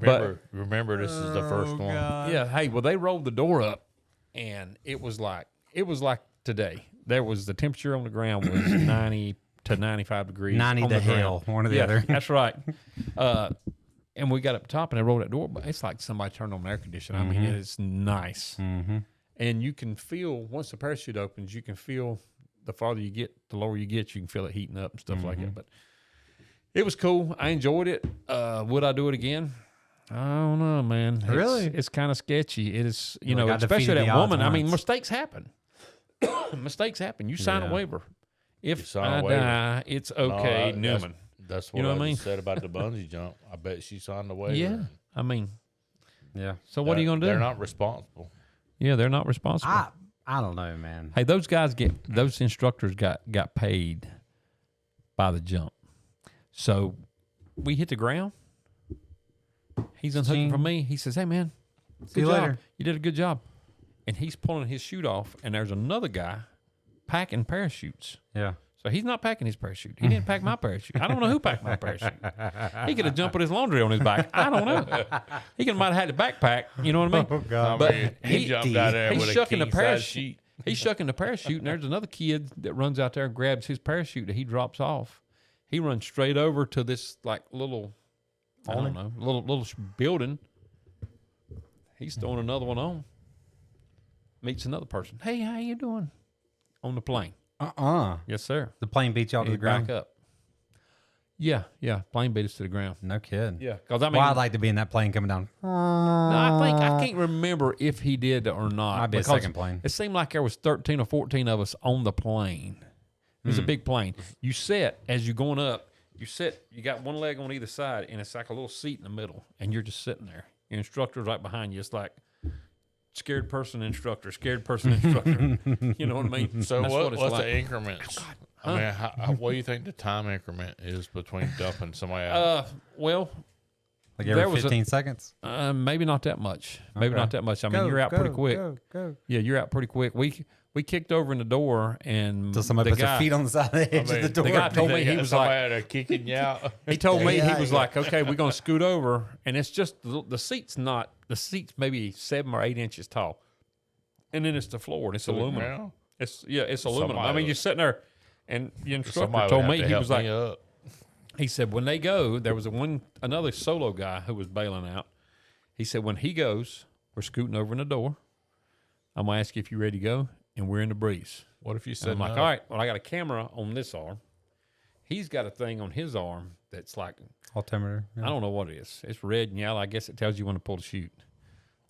S2: remember this is the first one.
S3: Yeah, hey, well, they rolled the door up, and it was like today. There was the temperature on the ground was 90 to 95 degrees.
S4: 90
S3: on
S4: to
S3: the ground.
S4: hell, one or the
S3: Yeah,
S4: other.
S3: that's right. And we got up top, and they rolled that door, but it's like somebody turned on the air conditioner. I mean, it's nice. And you can feel, once the parachute opens, you can feel the farther you get, the lower you get, you can feel it heating up and stuff like that. But it was cool. I enjoyed it. Would I do it again? I don't know, man.
S4: Really?
S3: It's kind of sketchy. It is,
S4: Like, I
S3: especially
S4: defeated
S3: that
S4: the odds
S3: woman. I mean,
S4: once.
S3: mistakes happen. Mistakes happen. You sign a
S4: Yeah.
S3: waiver. If
S2: sign a
S3: I
S2: waiver.
S3: die, it's okay, Newman.
S2: That's what
S3: You know what I
S2: I
S3: mean?
S2: just said about the bungee jump. I bet she signed the waiver.
S3: Yeah. I mean,
S4: Yeah.
S3: so what are you going to do?
S2: They're not responsible.
S3: Yeah, they're not responsible.
S4: I don't know, man.
S3: Hey, those instructors got paid by the jump. So we hit the ground. He's unhooking from me. He says, "Hey, man,
S4: See you
S3: good job.
S4: later."
S3: You did a good job." And he's pulling his chute off, and there's another guy packing parachutes.
S4: Yeah.
S3: So he's not packing his parachute. He didn't pack my parachute. I don't know who packed my parachute. He could have jumped with his laundry on his back. I don't know. He could might have had the backpack. You know what I mean?
S4: Oh, God.
S3: But
S2: he jumped out there
S3: he's
S2: with a
S3: shucking the
S2: king-size
S3: parachute.
S2: sheet.
S3: He's shucking the parachute, and there's another kid that runs out there and grabs his parachute that he drops off. He runs straight over to this like little, I don't know, little building. He's throwing another one on. Meets another person. Hey, how you doing? On the plane. Yes, sir.
S4: The plane beat y'all to the
S3: He's
S4: ground.
S3: back up. Yeah. Plane beat us to the ground.
S4: No kidding.
S3: Yeah, because I mean,
S4: Well, I'd like to be in that plane coming down.
S3: no, I can't remember if he did or not.
S4: Might be a
S3: because
S4: second plane.
S3: It seemed like there was 13 or 14 of us on the plane. It was a big plane. You sit as you're going up. You sit. You got one leg on either side, and it's like a little seat in the middle, and you're just sitting there. Your instructor's right behind you. It's like scared person instructor, scared person instructor. You know what I mean?
S2: So
S3: That's
S2: what's
S3: it's like.
S2: the increments? I mean, what do you think the time increment is between dumping somebody out?
S3: Well,
S4: Like
S3: There
S4: every
S3: was a-
S4: 15 seconds.
S3: maybe not that much. Maybe
S4: Okay.
S3: not that much. I mean, you're out pretty quick.
S4: Go.
S3: Yeah, you're out pretty quick. We kicked over in the door, and
S4: Till somebody
S3: the
S4: puts
S3: guy,
S4: their feet on the side of the edge of the door.
S3: the guy told me he was like,
S2: somebody kicking you out.
S3: he told me
S4: Yeah,
S3: he was
S4: yeah.
S3: like, okay, we're gonna scoot over, and it's just the seat's maybe 7 or 8 inches tall, and then it's the floor, and it's aluminum.
S2: ground?
S3: It's aluminum. I mean,
S2: Somebody-
S3: you're sitting there, and the instructor
S2: Somebody
S3: told
S2: would
S3: me
S2: have to
S3: he
S2: help
S3: was like,
S2: up.
S3: he said when they go, there was another solo guy who was bailing out. He said when he goes, we're scooting over in the door. I'm gonna ask you if you're ready to go, and we're in the breeze.
S2: What if you
S3: And
S2: said
S3: I'm like,
S2: no?
S3: all right, well, I got a camera on this arm. He's got a thing on his arm that's like,
S4: Altimeter.
S3: I don't know what it is. It's red and yellow. I guess it tells you when to pull the chute.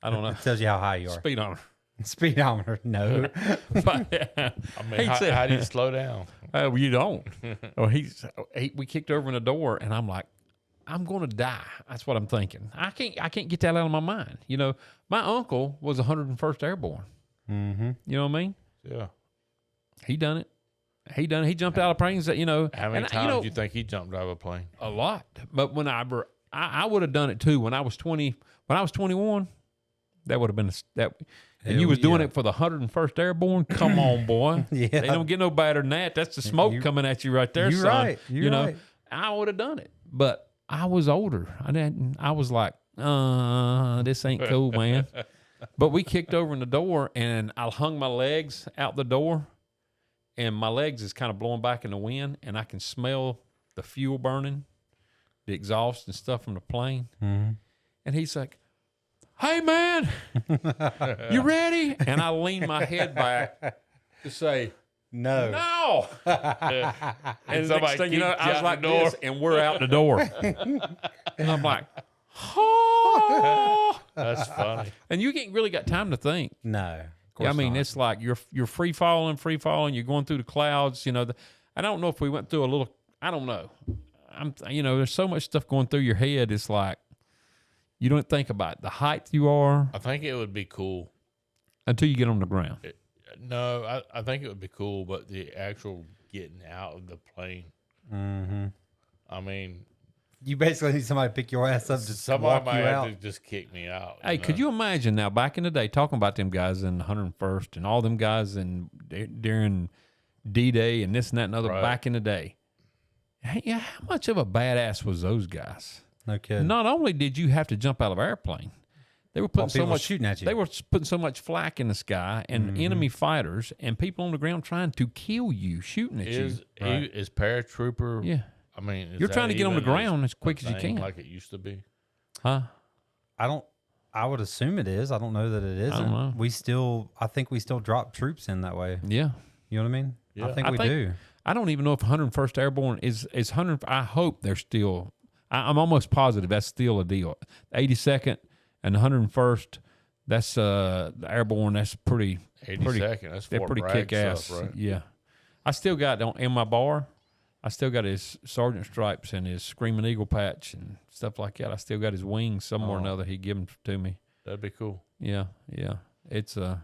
S3: I don't know.
S4: It tells you how high you are.
S3: Speedometer.
S4: Speedometer. No.
S3: But,
S2: I mean,
S3: he said,
S2: how do you slow down?
S3: well, you don't. Well, we kicked over in the door, and I'm like, I'm going to die. That's what I'm thinking. I can't get that out of my mind. You know, my uncle was 101st Airborne.
S4: Mm-hmm.
S3: You know what I mean?
S2: Yeah.
S3: He done it. He jumped out of planes that, you know.
S2: How many
S3: and,
S2: times
S3: you know,
S2: do you think he jumped out of a plane?
S3: a lot. But whenever I would have done it too when I was 21, that would have been that. And you was doing it for the 101st Airborne. Come on, boy.
S4: Yeah.
S3: They don't get no better than that. That's the smoke coming at you right there,
S4: You're
S3: son.
S4: right. You're
S3: you know,
S4: right.
S3: I would have done it, but I was older. I was like, this ain't cool, man. But we kicked over in the door, and I hung my legs out the door, and my legs is kind of blowing back in the wind, and I can smell the fuel burning, the exhaust and stuff from the plane.
S4: Mm-hmm.
S3: And he's like, "Hey, man, you ready?" And I leaned my head back to say,
S4: No.
S3: "No." And the next thing you know,
S2: kicked
S3: I
S2: you
S3: was
S2: out
S3: like
S2: the door.
S3: this, and we're out the door. And I'm like, "Oh."
S2: That's funny.
S3: And you ain't really got time to think.
S4: No. Of
S3: Yeah, I
S4: course
S3: mean,
S4: not.
S3: it's like you're free falling. You're going through the clouds. You know, I don't know if we went through a little. I don't know. There's so much stuff going through your head. It's like you don't think about the height you are
S2: I think it would be cool.
S3: until you get on the ground.
S2: No, I think it would be cool, but the actual getting out of the plane.
S4: Mm-hmm.
S2: I mean,
S4: You basically need somebody to pick your ass up to
S2: somebody
S4: walk
S2: might
S4: you
S2: have
S4: out.
S2: to just kick me out.
S3: Hey, could you imagine now? Back in the day, talking about them guys in 101st and all them guys during D-Day and this and that and other.
S2: Right.
S3: Back in the day, hey, yeah, how much of a badass was those guys?
S4: No kidding.
S3: Not only did you have to jump out of an airplane, they were putting so
S4: people
S3: much
S4: shooting at you.
S3: They were putting so much flak in the sky and enemy fighters and people on the ground trying to kill you, shooting at
S2: Is
S3: you.
S2: is paratrooper?
S3: Yeah,
S2: I mean, is
S3: you're
S2: that
S3: trying to get on the
S2: even
S3: ground as
S2: a
S3: quick as you
S2: thing
S3: can,
S2: like it used to be.
S3: huh?
S4: I would assume it is. I don't know that it isn't.
S3: don't know.
S4: I think we still drop troops in that way.
S3: Yeah.
S4: You know what I mean?
S2: Yeah.
S4: I think
S3: I
S4: we
S3: think-
S4: do.
S3: I don't even know if 101st Airborne is 100. I hope they're still. I'm almost positive that's still a deal. 82nd and 101st. That's the Airborne. That's pretty.
S2: 82nd. That's
S3: They're
S2: Fort
S3: pretty
S2: Bragg
S3: kick ass.
S2: stuff, right?
S3: Yeah. I still got in my bar. I still got his sergeant stripes and his screaming eagle patch and stuff like that. I still got his wings somewhere or another. He gave them to me.
S2: That'd be cool.
S3: Yeah. It's you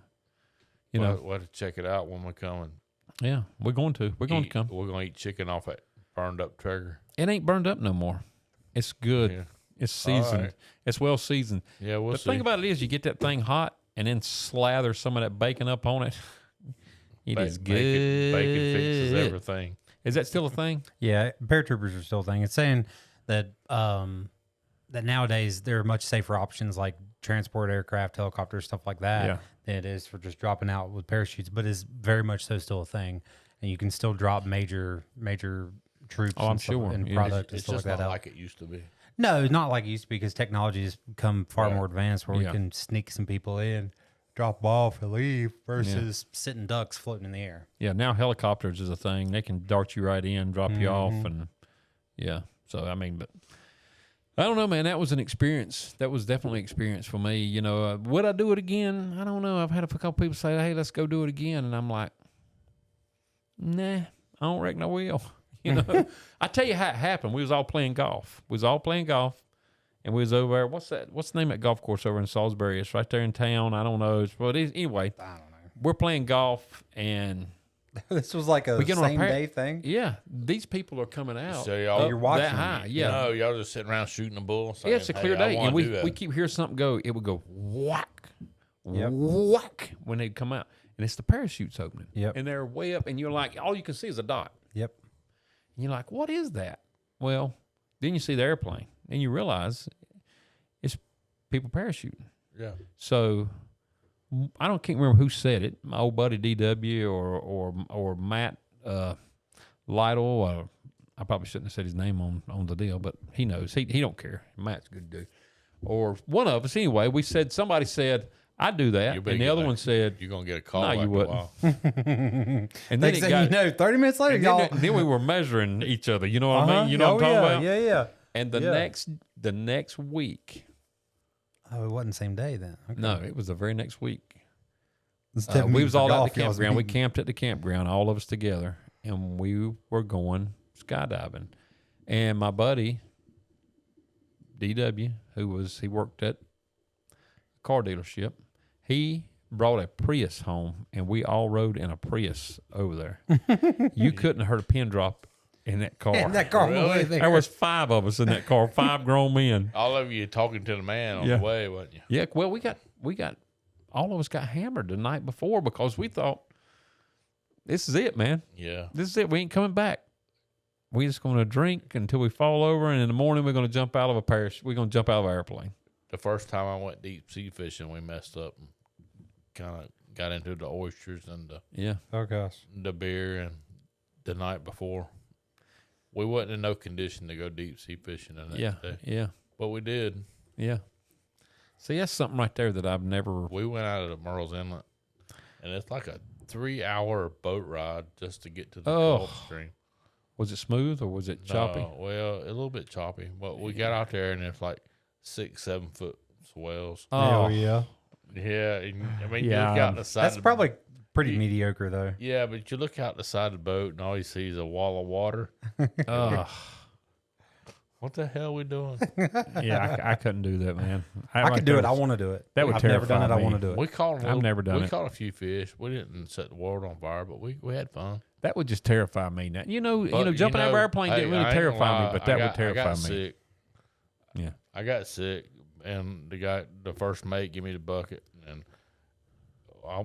S2: We'll
S3: know.
S2: have to check it out when we come and
S3: Yeah, we're going to. We're going to come.
S2: We're going to eat chicken off that burned up Traeger.
S3: It ain't burned up no more. It's good.
S2: Yeah.
S3: It's seasoned.
S2: right.
S3: It's well seasoned.
S2: Yeah, we'll
S3: The
S2: see.
S3: thing about it is, you get that thing hot and then slather some of that bacon up on it. It is good.
S2: Bacon fixes everything.
S3: Is that still a thing?
S4: Yeah, paratroopers are still a thing. It's saying that that nowadays there are much safer options like transport aircraft, helicopters, stuff like that,
S3: Yeah.
S4: than it is for just dropping out with parachutes. But it's very much so still a thing, and you can still drop major troops.
S3: Oh, I'm
S4: and stuff,
S3: sure.
S4: and
S3: Yeah.
S4: product and
S2: It's
S4: stuff
S2: just
S4: like that
S2: not
S4: out.
S2: like it used to be.
S4: No, not like it used to be because technology has become far
S2: Right.
S4: more advanced where
S3: Yeah.
S4: we can sneak some people in, drop off, and leave versus sitting ducks floating in the air.
S3: Yeah, now helicopters is a thing. They can dart you right in, drop you off,
S4: Mm-hmm.
S3: and yeah. So I mean, but I don't know, man. That was an experience. That was definitely an experience for me. You know, would I do it again? I don't know. I've had a couple people say, "Hey, let's go do it again," and I'm like, "Nah, I don't reckon I will." You know, I tell you how it happened. We was all playing golf. And we was over there. What's that? What's the name of that golf course over in Salisbury? It's right there in town. I don't know. Well, it is. Anyway,
S4: I don't know.
S3: we're playing golf, and
S4: This was like a
S3: We get on a
S4: same
S3: par-
S4: day thing.
S3: yeah, these people are coming out.
S2: So y'all-
S3: up
S4: You're watching
S3: that high.
S4: them.
S3: Yeah.
S2: No, y'all just sitting around shooting a bull. Saying,
S3: Yeah, it's a clear
S2: hey, I
S3: day,
S2: wanna
S3: and
S2: do that.
S3: we keep hearing something go. It would go whack,
S4: Yep.
S3: whack when they'd come out, and it's the parachutes opening.
S4: Yep.
S3: And they're way up, and you're like, all you can see is a dot.
S4: Yep.
S3: And you're like, what is that? Well, then you see the airplane, and you realize it's people parachuting.
S2: Yeah.
S3: So can't remember who said it. My old buddy DW or Matt Lytle. I probably shouldn't have said his name on the deal, but he knows. He don't care. Matt's a good dude. Or one of us anyway. Somebody said I'd do that,
S2: You'll be
S3: and the other
S2: like-
S3: one said,
S2: You're going to get a call
S3: No, you
S2: after a
S3: wouldn't.
S2: while.
S3: and then
S4: Next
S3: it
S4: thing
S3: got.
S4: you know, 30 minutes later,
S3: and
S4: y'all.
S3: then we were measuring each other. You know what I mean? You know what I'm
S4: yeah,
S3: talking about?
S4: Yeah.
S3: And the
S4: Yeah.
S3: next week.
S4: Oh, it wasn't the same day then. Okay.
S3: No, it was the very next week.
S4: Instead of
S3: We
S4: meeting
S3: was
S4: for
S3: all at
S4: golf,
S3: the
S4: y'all was
S3: campground. We
S4: meeting.
S3: camped at the campground, all of us together, and we were going skydiving. And my buddy DW, he worked at a car dealership. He brought a Prius home, and we all rode in a Prius over there. You couldn't have heard a pin drop in that car.
S4: And that car
S2: Really?
S4: was there.
S3: There was 5 of us in that car, 5 grown men.
S2: All of you talking to the man on
S3: Yeah.
S2: the way, wasn't you?
S3: Yeah, well, we got all of us got hammered the night before because we thought, this is it, man.
S2: Yeah.
S3: This is it. We ain't coming back. We just going to drink until we fall over, and in the morning we're going to jump out of a parachute. We're going to jump out of an airplane.
S2: The first time I went deep sea fishing, we messed up and kind of got into the oysters and
S3: Yeah.
S4: Oh gosh.
S2: the beer. And the night before, we wasn't in no condition to go deep sea fishing the next day.
S3: Yeah.
S2: But we did.
S3: Yeah. See, that's something right there that I've never.
S2: We went out of the Merle's Inlet, and it's like a 3-hour boat ride just to get to the Gulf Stream.
S3: Was it smooth or was it choppy?
S2: No, well, a little bit choppy. But we got out there, and it's like 6-7 foot swells.
S3: Oh,
S4: yeah.
S2: Yeah, and, I mean,
S3: Yeah,
S2: you look out the side.
S4: That's
S2: of
S4: probably pretty
S2: you-
S4: mediocre though.
S2: Yeah, but you look out the side of the boat, and all you see is a wall of water.
S3: Ugh.
S2: What the hell we doing?
S3: Yeah, I couldn't do that, man.
S4: I could do it. I want to do it.
S3: That would
S4: I've never done it.
S3: terrify
S4: I
S3: me.
S4: want to do it.
S2: We caught.
S3: I've never done
S2: We
S3: it.
S2: caught a few fish. We didn't set the world on fire, but we had fun.
S3: That would just terrify me. Now,
S2: But,
S3: jumping out of an airplane
S2: hey,
S3: didn't
S2: I
S3: really
S2: ain't gonna
S3: terrify me,
S2: lie,
S3: but that would
S2: I
S3: terrify
S2: got
S3: me.
S2: Sick.
S3: Yeah.
S2: I got sick, and the first mate, gave me the bucket, and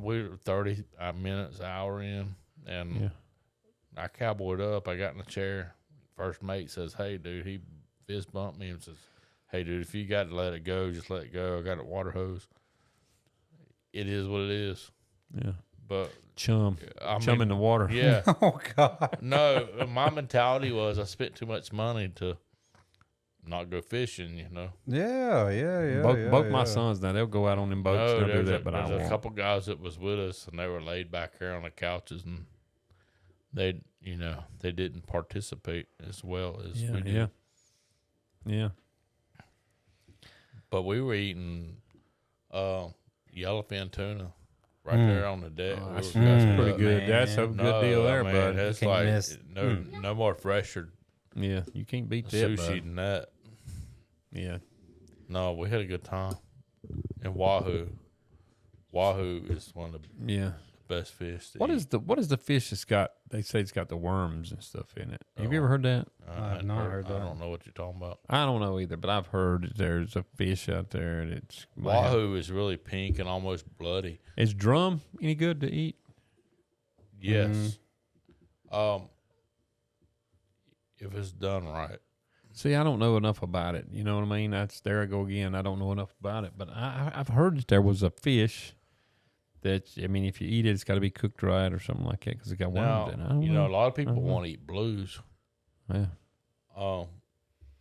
S2: we were 30 minutes, hour in, and
S3: Yeah.
S2: I cowboyed up. I got in the chair. First mate says, "Hey, dude," he fist bumped me and says, "Hey, dude, if you got to let it go, just let it go. I got a water hose. It is what it is."
S3: Yeah.
S2: But
S3: Chum
S2: I
S3: in
S2: mean,
S3: the water.
S2: yeah,
S4: Oh God.
S2: no. My mentality was I spent too much money to not go fishing.
S4: Yeah.
S3: Both my sons now they'll go out on them boats.
S2: No,
S3: They'll do
S2: there's
S3: that, but I
S2: there's a
S3: won't.
S2: couple guys that was with us, and they were laid back here on the couches, and they didn't participate as well as we did.
S3: Yeah. Yeah.
S2: But we were eating yellowfin tuna right there on the deck.
S3: Oh,
S2: We
S3: that's
S2: were gussing
S3: pretty
S2: up.
S3: good.
S4: man.
S3: That's a good deal there,
S2: man,
S3: bud.
S2: That's
S4: You can't
S2: like
S4: miss.
S2: no more fresher
S3: Yeah, you can't beat that,
S2: sushi
S3: bud.
S2: than that.
S3: Yeah.
S2: No, we had a good time. And wahoo is one of the
S3: Yeah.
S2: best fish. To
S3: What
S2: eat.
S3: is the fish that's got? They say it's got the worms and stuff in it. Have you
S2: Oh.
S3: ever heard that?
S4: I have not heard
S2: I
S4: that.
S2: don't know what you're talking about.
S3: I don't know either, but I've heard that there's a fish out there that's
S2: Wahoo is really pink and almost bloody.
S3: Is drum any good to eat?
S2: Yes. If it's done right.
S3: See, I don't know enough about it. You know what I mean? There I go again. I don't know enough about it, but I've heard that there was a fish that, I mean, if you eat it, it's got to be cooked right or something like that because it got
S2: Now,
S3: worms in it. I don't
S2: you know, a
S3: know.
S2: lot of people
S3: I don't know.
S2: want to eat blues.
S3: Yeah.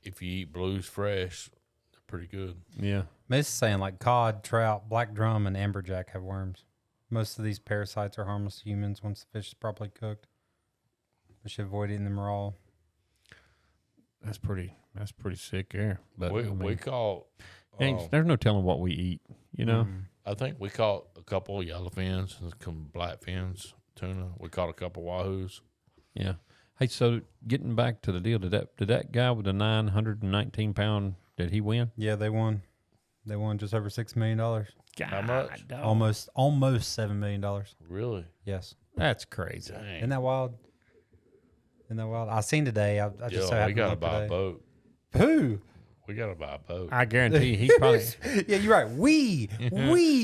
S2: If you eat blues fresh, they're pretty good.
S3: Yeah.
S4: This is saying like cod, trout, black drum, and amberjack have worms. Most of these parasites are harmless to humans once the fish is properly cooked. We should avoid eating them raw.
S3: That's pretty sick there. But
S2: we
S3: I mean,
S2: we caught.
S3: there's no telling what we eat, you know?
S2: I think we caught a couple of yellowfins and some blackfins tuna. We caught a couple wahoos.
S3: Yeah. Hey, so getting back to the deal, did that guy with the 919 pound, did he win?
S4: Yeah, they won. They won just over $6 million.
S2: How much?
S4: Almost $7 million.
S2: Really?
S4: Yes.
S3: That's crazy.
S2: Dang.
S4: Isn't that wild? I seen today. I just
S2: Yo,
S4: so
S2: we
S4: happened
S2: gotta
S4: to look
S2: buy a
S4: today.
S2: boat.
S4: Who?
S2: We gotta buy a boat.
S3: I guarantee he probably.
S4: Yeah, you're right. We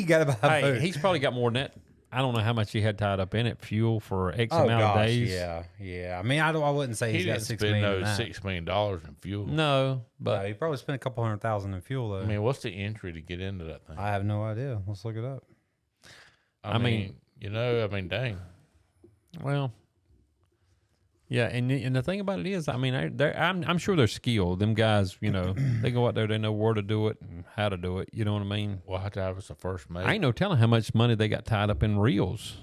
S4: got to buy a
S3: Hey,
S4: boat.
S3: he's probably got more than that. I don't know how much he had tied up in it. Fuel for X
S4: Oh
S3: amount
S4: gosh,
S3: of days.
S4: yeah. I mean, I wouldn't say
S2: He
S4: he's got
S2: didn't
S4: $6
S2: spend
S4: million.
S2: no
S4: in that.
S2: $6 million in fuel.
S3: No, but
S4: No, he probably spent a couple $100,000 in fuel though.
S2: I mean, what's the entry to get into that thing?
S4: I have no idea. Let's look it up.
S2: I mean, dang.
S3: well, yeah. And the thing about it is, I mean, I'm sure they're skilled. Them guys, you know, they go out there, they know where to do it and how to do it. You know what I mean?
S2: We'll have to have us a first mate.
S3: I ain't no telling how much money they got tied up in reels.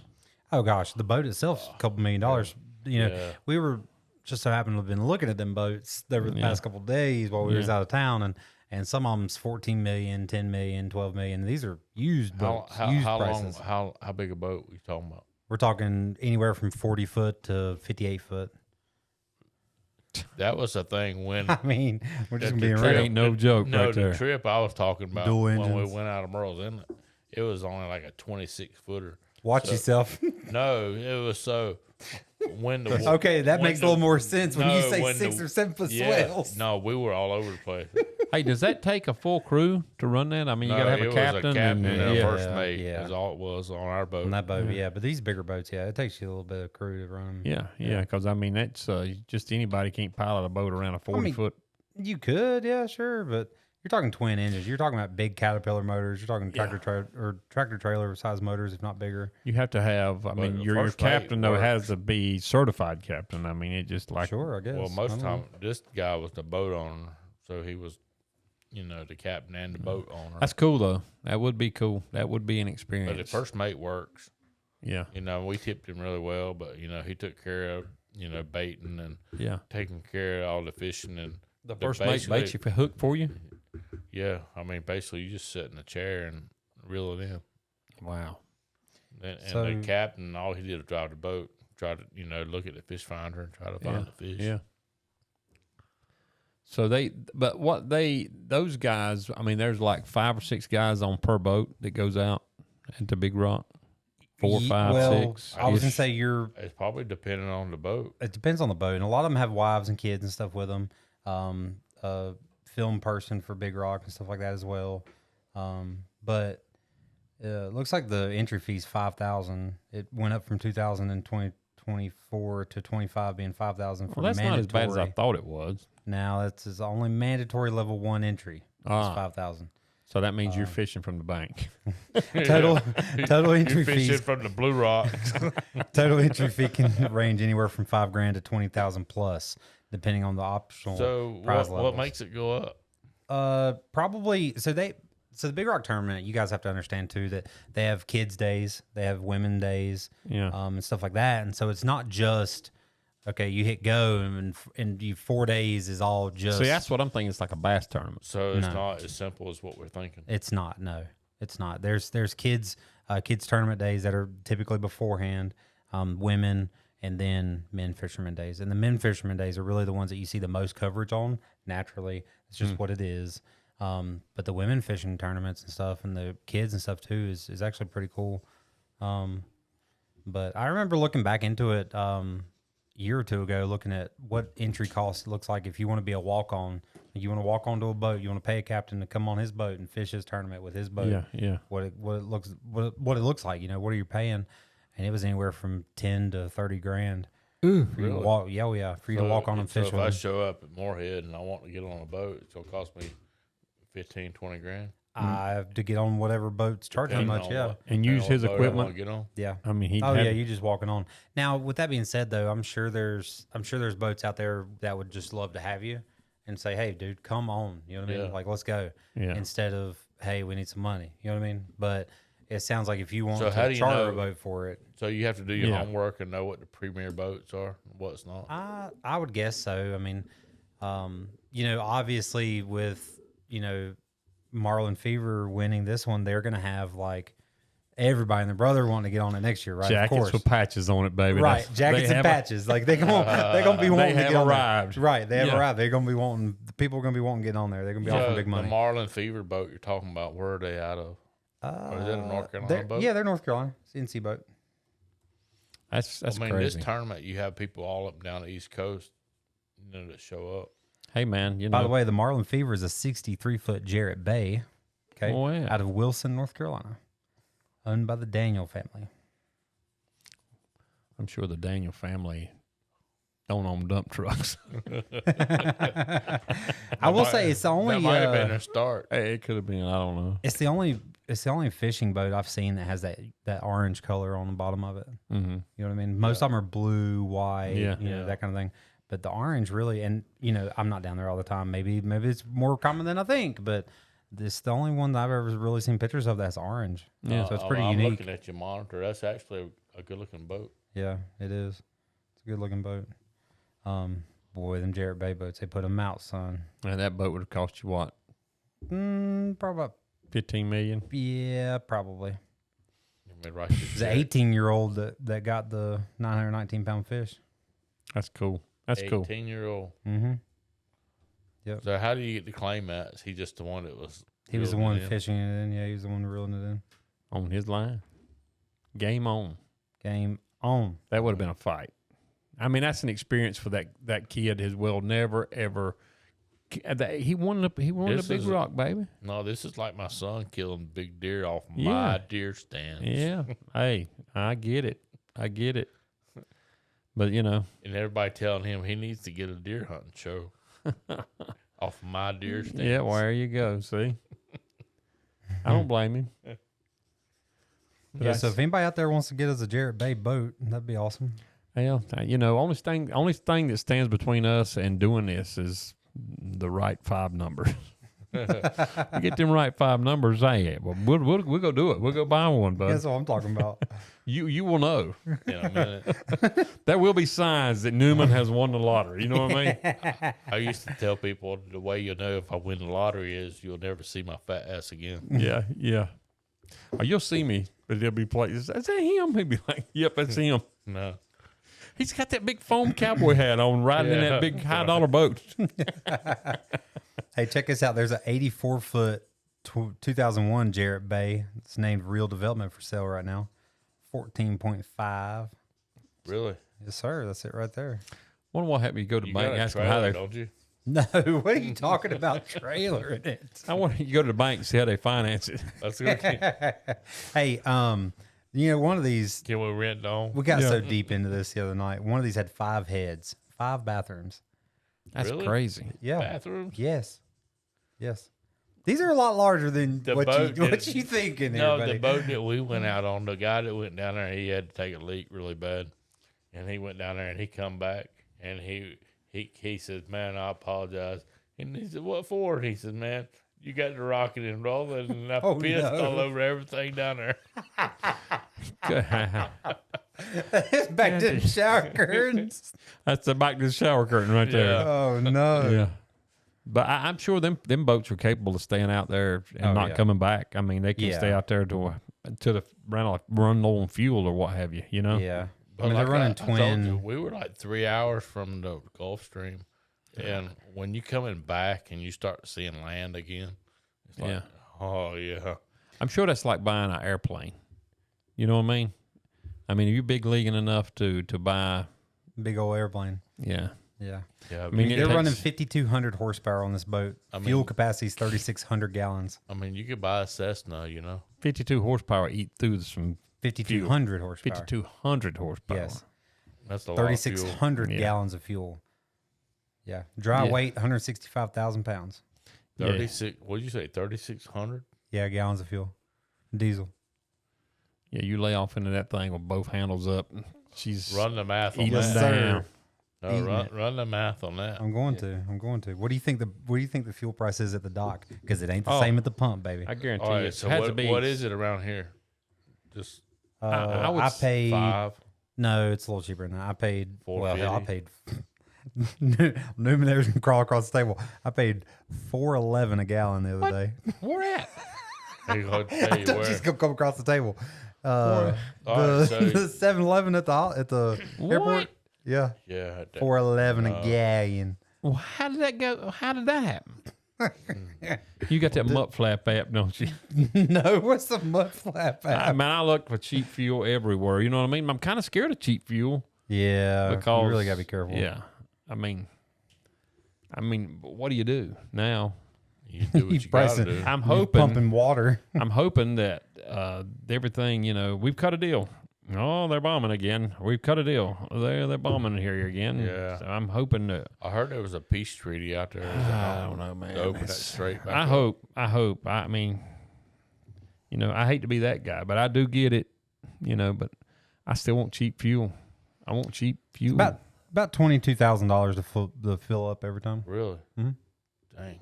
S4: Oh gosh, the boat itself's a couple $1 million. You know,
S2: Yeah.
S4: we were just so happened to have been looking at them boats over the past couple of days while we was out of town, and some of them's 14 million, 10 million, 12 million. These are used boats, used
S2: how
S4: prices.
S2: long? How big a boat we talking about?
S4: We're talking anywhere from 40 foot to 58 foot.
S2: That was the thing when
S4: I mean, we're just
S2: That
S4: gonna be
S2: the
S3: That
S4: real.
S3: ain't no joke
S2: no
S3: right
S2: the
S3: there.
S2: trip I was talking about
S4: Dual
S2: when we
S4: engines.
S2: went out of Merle's Inlet, it was only like a 26-footer.
S4: Watch
S2: So-
S4: yourself.
S2: No, it was so when the
S4: Okay, that
S2: when
S4: makes a
S2: the-
S4: little more sense when you
S2: no,
S4: say
S2: when
S4: 6
S2: the-
S4: or 7 foot
S2: yeah,
S4: swells.
S2: no, we were all over the place.
S3: Hey, does that take a full crew to run that? I mean, you
S2: No,
S3: got to have
S2: it
S3: a captain.
S2: was a captain
S3: and,
S2: and a
S3: yeah.
S2: first mate.
S4: yeah.
S2: Is all it was on our boat.
S4: On that boat, yeah. But these bigger boats, yeah, it takes you a little bit of crew to run them.
S3: Yeah, because I mean that's just anybody can't pilot a boat around a 40-foot.
S4: You could, yeah, sure, but you're talking twin engines. You're talking about big Caterpillar motors. You're talking tractor trailer size motors, if not bigger.
S3: You have to have. I mean,
S2: the
S3: your
S2: first mate
S3: captain though has
S2: works.
S3: to be certified captain. I mean, it just like
S4: Sure, I guess.
S2: Well, most
S4: I
S2: of the
S4: don't
S2: time, this guy was the boat owner, so he was, the captain and the boat owner.
S3: that's cool though. That would be cool. That would be an
S2: But
S3: experience.
S2: the first mate works.
S3: Yeah,
S2: We tipped him really well, but he took care of baiting and
S3: yeah.
S2: taking care of all the fishing and
S3: The
S2: the
S3: first mate
S2: basically-
S3: baits you for hook for you.
S2: Yeah, I mean, basically, you just sit in a chair and reel it in.
S3: Wow.
S2: And
S4: So-
S2: the captain, all he did was drive the boat, try to look at the fish finder and try to
S3: Yeah.
S2: find the fish.
S3: Yeah. So those guys, I mean, there's like 5 or 6 guys on per boat that goes out into Big Rock. 4, 5,
S4: well,
S3: 6.
S4: I was gonna
S3: ish.
S4: say
S2: It's probably depending on the boat.
S4: it depends on the boat, and a lot of them have wives and kids and stuff with them. A film person for Big Rock and stuff like that as well. But it looks like the entry fee's $5,000. It went up from 2,000 in 2024 to 25 being 5,000 for
S3: Well, that's not
S4: mandatory.
S3: as bad as I thought it was.
S4: Now that's his only mandatory level 1 entry. It's
S3: Ah.
S4: 5,000.
S3: So that means you're fishing from the bank.
S4: Total entry
S2: You fishing
S4: fees.
S2: from the Blue Rocks.
S4: Total entry fee can range anywhere from $5,000 to 20,000 plus, depending on the optional
S2: So
S4: prize
S2: what
S4: levels.
S2: makes it go up?
S4: Probably so the Big Rock tournament, you guys have to understand too that they have kids days, they have women days,
S3: Yeah.
S4: and stuff like that, and so it's not just okay, you hit go and you 4 days is all just.
S3: See, that's what I'm thinking. It's like a bass tournament.
S2: So it's
S4: No.
S2: not as simple as what we're thinking.
S4: It's not. No, it's not. There's kids tournament days that are typically beforehand, women, and then men fisherman days. And the men fisherman days are really the ones that you see the most coverage on. Naturally, it's just what it is. But the women fishing tournaments and stuff, and the kids and stuff too, is actually pretty cool. But I remember looking back into it year or two ago, looking at what entry cost looks like if you want to be a walk on. You want to walk onto a boat. You want to pay a captain to come on his boat and fish his tournament with his boat.
S3: Yeah.
S4: What it looks like. What are you paying? And it was anywhere from 10 to 30 grand. For you to
S2: Really?
S4: walk, yeah, for you to walk on and
S2: so
S4: fish
S2: if
S4: with
S2: I
S4: them.
S2: show up at Moorhead and I want to get on a boat, it's gonna cost me 15, 20 grand.
S4: I have to get on whatever boat's charging
S2: Depending
S4: much,
S2: on
S4: yeah.
S2: what-
S3: And
S2: depending
S3: use
S2: on what
S3: his
S2: boat I
S3: equipment.
S2: wanna Get on.
S4: Yeah.
S3: I mean, he.
S4: Oh yeah, you just walking on. Now, with that being said, though, I'm sure there's boats out there that would just love to have you and say, "Hey, dude, come on," you know what I mean?
S2: Yeah.
S4: Like, let's go.
S3: Yeah.
S4: Instead of, "Hey, we need some money," you know what I mean? But it sounds like if you want
S2: So how
S4: to
S2: do you
S4: charter a
S2: know-
S4: boat for it,
S2: So you have to do your
S3: Yeah.
S2: homework and know what the premier boats are and what's not.
S4: I would guess so. I mean, obviously with Marlin Fever winning this one, they're going to have like everybody and their brother wanting to get on it next year, right? Of
S3: Jackets
S4: course.
S3: with patches on it, baby.
S4: Right,
S3: That's-
S4: jackets
S3: they
S4: and
S3: have
S4: patches. Like they're gonna be wanting to
S3: have
S4: get on
S3: arrived.
S4: there. Right, they have
S3: Yeah.
S4: arrived. They're gonna be wanting. The people are gonna be wanting to get on there. They're gonna be offering big money.
S2: The Marlin Fever boat you're talking about, where are they out of? Or is that a North Carolina boat?
S4: Yeah, they're North Carolina. It's an NC boat.
S3: That's
S2: I mean,
S3: crazy.
S2: this tournament, you have people all up and down the East Coast, that show up.
S3: Hey man,
S4: By the way, the Marlin Fever is a 63-foot Jarrett Bay. Okay,
S3: Oh, yeah.
S4: out of Wilson, North Carolina, owned by the Daniel family.
S3: I'm sure the Daniel family don't own dump trucks.
S4: I will say it's the only.
S2: That might have been their start.
S3: Hey, it could have been. I don't know.
S4: It's the only fishing boat I've seen that has that orange color on the bottom of it.
S3: Mm-hmm.
S4: You know what I mean? Most of them are blue, white,
S3: Yeah.
S4: that kind of thing. But the orange really, and I'm not down there all the time. Maybe it's more common than I think, but this is the only one that I've ever really seen pictures of that's orange.
S3: Yeah.
S4: So it's pretty
S2: I'm
S4: unique.
S2: looking at your monitor. That's actually a good looking boat.
S4: Yeah, it is. It's a good looking boat. Boy, them Jarrett Bay boats, they put them out, son.
S3: And that boat would have cost you what?
S4: Probably about,
S3: 15 million.
S4: yeah, probably.
S2: Let me write this
S4: It's an
S2: down.
S4: 18-year-old that got the 919-pound fish.
S3: That's cool. That's cool.
S2: 18-year-old.
S4: Mm-hmm. Yep.
S2: So how do you get the claim that? Is he just the one that was?
S4: He was the
S2: reeling
S4: one
S2: it in?
S4: fishing it in. Yeah, he was the one reeling it in.
S3: On his line. Game on.
S4: Game on.
S3: That would have been a fight. I mean, that's an experience for that kid. His will never ever. He won the big rock, baby.
S2: No, this is like my son killing big deer off
S3: Yeah.
S2: my deer stands.
S3: Yeah. Hey, I get it. But
S2: and everybody telling him he needs to get a deer hunting show off my deer stands.
S3: yeah, well, there you go. See, I don't blame him.
S4: Yeah, so if anybody out there wants to get us a Jarrett Bay boat, that'd be awesome.
S3: Well, only thing that stands between us and doing this is the right 5 numbers. You get them right 5 numbers, hey, well, we'll go do it. We'll go buy one, bud.
S4: That's what I'm talking about.
S3: You will know.
S2: In a minute.
S3: There will be signs that Newman has won the lottery. You know what I mean?
S2: I used to tell people the way you'll know if I win the lottery is you'll never see my fat ass again.
S3: Yeah. Or you'll see me, but there'll be places. Is that him? He'd be like, yep, that's him.
S2: No.
S3: He's got that big foam cowboy hat on, riding in that big $high boat.
S4: Hey, check this out. There's an 84-foot 2001 Jarrett Bay. It's named Real Development for sale right now. 14.5.
S2: Really?
S4: Yes, sir. That's it right there.
S3: Wonder what happened. You go to the
S2: You
S3: bank,
S2: got a
S3: ask them how
S2: trailer,
S3: they.
S2: don't you?
S4: No, what are you talking about? Trailer in it.
S3: I want you to go to the bank and see how they finance it.
S2: That's good.
S4: Hey, one of these,
S2: Can we rent on?
S4: we got so deep into this the other night. One of these had 5 heads, 5 bathrooms.
S3: That's
S2: Really?
S3: crazy.
S4: Yeah.
S2: Bathrooms?
S4: Yes. These are a lot larger than
S2: The
S4: what
S2: boat
S4: you
S2: that-
S4: thinking there,
S2: No,
S4: buddy.
S2: the boat that we went out on, the guy that went down there, he had to take a leak really bad. And he went down there and he come back and he said, man, I apologize. And he said, what for? And he said, man, you got the rocket and rolling and I
S4: Oh,
S2: pissed
S4: no.
S2: all over everything down there.
S4: It's back to the shower curtains.
S3: That's the back to the shower curtain right there.
S4: Oh, no.
S3: Yeah. But I'm sure them boats are capable of staying out there and
S4: Oh,
S3: not
S4: yeah.
S3: coming back. I mean, they can
S4: Yeah.
S3: stay out there to the run low on fuel or what have you. You know.
S4: Yeah.
S2: But
S4: I mean, they're
S2: like
S4: running
S2: I told
S4: twin.
S2: you, we were like 3 hours from the Gulf Stream. And when you coming back and you start seeing land again, it's like,
S3: Yeah.
S2: oh, yeah.
S3: I'm sure that's like buying an airplane. You know what I mean? I mean, are you big leaguing enough to buy?
S4: Big old airplane.
S3: Yeah.
S4: Yeah.
S2: Yeah,
S3: I mean,
S2: you
S3: it
S4: They're
S2: could-
S4: running
S3: takes-
S4: 5,200 horsepower on this boat.
S2: I
S4: Fuel
S2: mean-
S4: capacity is 3,600 gallons.
S2: I mean, you could buy a Cessna,
S3: 52 horsepower eat through some
S4: 5,200 horsepower.
S3: 5,200 horsepower.
S4: Yes.
S2: That's a lot of fuel.
S4: 3,600
S3: Yeah.
S4: gallons of fuel. Yeah. Dry
S3: Yeah.
S4: weight, 165,000 pounds.
S2: 36. What did you say? 3,600.
S4: Yeah, gallons of fuel. Diesel.
S3: Yeah, you lay off into that thing with both handles up. She's
S2: Run the math on
S3: eating
S4: Yes,
S2: that.
S4: sir.
S3: down.
S2: No,
S4: Eating
S2: run,
S4: it.
S2: run the math on that.
S4: I'm going to. What do you think the fuel price is at the dock? Because it ain't the
S3: Oh.
S4: same at the pump, baby.
S3: I guarantee
S2: All
S3: you,
S2: right.
S3: it
S2: So
S3: has to
S2: what,
S3: be.
S2: what is it around here? Just
S3: I would
S4: I paid
S2: 5.
S4: no, it's a little cheaper than that. I paid hell, I paid Newman can crawl across the table. I paid $4.11 a gallon the other day.
S3: Where at?
S2: I'm gonna tell you
S4: She's
S2: where.
S4: gonna come across the table.
S2: All right, so-
S4: The 7-Eleven at the airport.
S3: What?
S4: Yeah,
S2: Yeah. that-
S4: $4.11 a gallon.
S3: Well, how did that go? How did that happen? You got that Mutt Flap app, don't you?
S4: No, what's the mud flap
S3: I
S4: app?
S3: mean, I look for cheap fuel everywhere. You know what I mean? I'm kind of scared of cheap fuel
S4: Yeah,
S3: because
S4: you really gotta be careful.
S3: Yeah, I mean, what do you do now?
S2: You do what you gotta
S4: pricing-
S2: do.
S3: I'm
S4: You're
S3: hoping.
S4: pumping water.
S3: I'm hoping that everything. We've cut a deal. Oh, they're bombing again. We've cut a deal. They're bombing here again.
S2: Yeah.
S3: So I'm hoping that.
S2: I heard there was a peace treaty out there.
S3: I don't know, man.
S2: To open that
S3: It's-
S2: straight back
S3: I
S2: up.
S3: hope. I mean, I hate to be that guy, but I do get it. But I still want cheap fuel. I want cheap fuel.
S4: About $22,000 to fill up every time.
S2: Really?
S4: Mhm.
S2: Dang.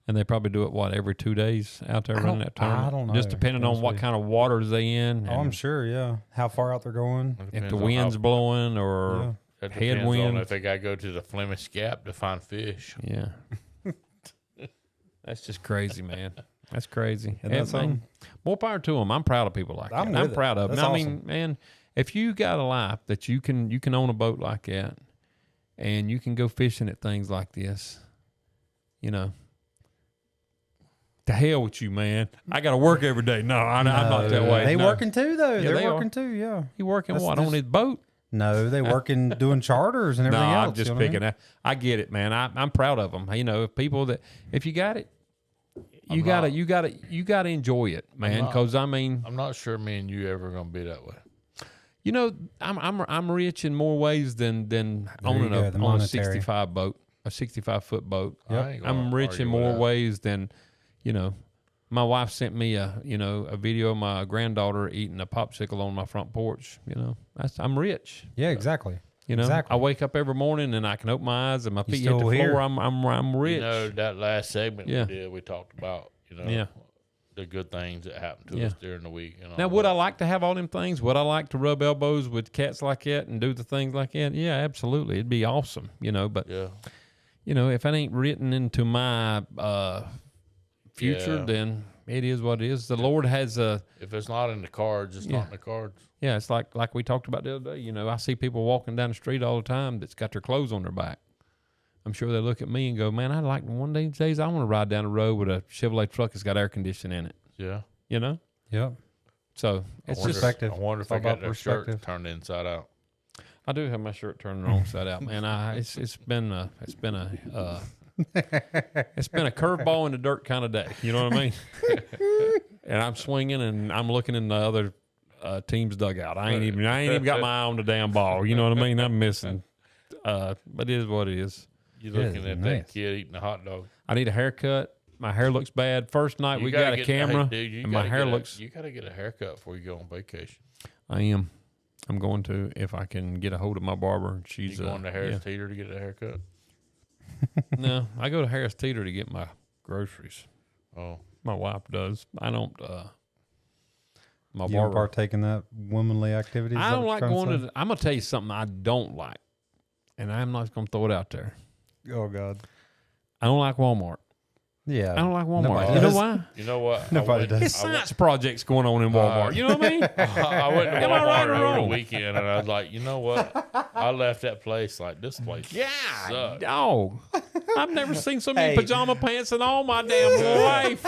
S3: And they probably do it every 2 days out there running that tournament.
S4: I don't know,
S3: Just
S4: to
S3: depending
S4: be
S3: on
S4: honest
S3: what
S4: with you.
S3: kind of waters they in.
S4: Oh, I'm
S3: and
S4: sure. Yeah, how far out they're going.
S2: It
S3: if
S2: depends
S3: the
S2: on
S3: wind's
S2: how-
S3: blowing or
S2: That depends on
S3: headwind.
S2: if they got to go to the Flemish Gap to find fish.
S3: yeah. That's just crazy, man. That's crazy.
S4: Isn't that
S3: And,
S4: something?
S3: man, more power to them. I'm proud of people like
S4: I'm
S3: that. I'm
S4: with it.
S3: proud of them.
S4: That's
S3: I mean,
S4: awesome.
S3: man, if you got a life that you can own a boat like that, and you can go fishing at things like this. You know, to hell with you, man. I got to work every day. No, I'm not that way.
S4: They
S3: No.
S4: working too, though.
S3: Yeah,
S4: They're
S3: they
S4: working
S3: are.
S4: too. Yeah.
S3: He working
S4: That's
S3: what
S4: just-
S3: on his boat?
S4: No, they working doing charters and
S3: No,
S4: everything else.
S3: I'm just
S4: you know what I
S3: picking
S4: mean?
S3: that. I get it, man. I'm proud of them. You know, if you got it, you gotta enjoy it, man. Because I mean,
S2: I'm not sure me and you ever gonna be that way.
S3: you know, I'm rich in more ways than owning
S4: you go,
S3: a
S4: the
S3: on a
S4: monetary.
S3: 65 boat, a 65-foot boat.
S2: I ain't gonna
S3: I'm rich in
S2: argue
S3: more
S2: with that.
S3: ways than, you know. My wife sent me a video of my granddaughter eating a popsicle on my front porch. You know, I'm rich.
S4: Yeah, exactly.
S3: You know,
S4: Exactly.
S3: I wake up every morning and I can open my eyes and my feet hit the
S4: still
S3: floor.
S4: here.
S3: I'm rich.
S2: You know, that last segment
S3: Yeah.
S2: we did, we talked about,
S3: Yeah.
S2: the good things that happened to
S3: Yeah.
S2: us during the week. And all
S3: Now, would
S2: that.
S3: I like to have all them things? Would I like to rub elbows with cats like that and do the things like that? Yeah, absolutely. It'd be awesome, but,
S2: Yeah.
S3: if it ain't written into my future,
S2: Yeah.
S3: then it is what it is. The Lord has
S2: If it's not in the cards, it's not in the cards.
S3: yeah, it's like we talked about the other day. I see people walking down the street all the time that's got their clothes on their back. I'm sure they look at me and go, man, I'd like one of these days I want to ride down the road with a Chevrolet truck that's got air conditioning in it,
S2: Yeah.
S4: Yep.
S3: So it's
S2: I wonder,
S3: just,
S4: Perspective.
S2: I wonder if
S4: It's all
S2: I got
S4: about
S2: that shirt
S4: perspective.
S2: turned inside out.
S3: I do have my shirt turned wrong side out, man. It's been a curveball in the dirt kind of day. You know what I mean? And I'm swinging and I'm looking in the other team's dugout. I ain't even got my eye on the damn ball. You know what I mean? I'm missing. But it is what it is.
S2: You
S4: Yeah,
S2: looking at
S4: nice.
S2: that kid eating a hot dog.
S3: I need a haircut. My hair looks bad. First night
S2: You
S3: we
S2: gotta
S3: got a
S2: get-
S3: camera,
S2: hey, dude, you
S3: and my
S2: gotta
S3: hair
S2: get
S3: looks.
S2: You got to get a haircut before you go on vacation.
S3: I am. I'm going to if I can get a hold of my barber. She's
S2: You going to Harris
S3: yeah.
S2: Teeter to get a haircut?
S3: No, I go to Harris Teeter to get my groceries.
S2: Oh,
S3: My wife does. I don't. My
S4: You don't
S3: barber.
S4: partake in that womanly activity?
S3: I don't like going to. I'm gonna tell you something I don't like, and I'm not gonna throw it out there.
S4: Oh, God.
S3: I don't like Walmart.
S4: Yeah.
S3: I don't like Walmart.
S4: Nobody
S3: You know
S4: does.
S3: why?
S2: you know what?
S4: Nobody does.
S3: It's science projects going on in Walmart. You know what I mean?
S2: I went to
S3: Am I right
S2: Walmart
S3: or
S2: over the
S3: wrong?
S2: weekend, and I was like, you know what? I left that place like this place.
S3: Yeah,
S2: sucks.
S3: dog. I've never seen so many
S4: Hey.
S3: pajama pants in all my damn life.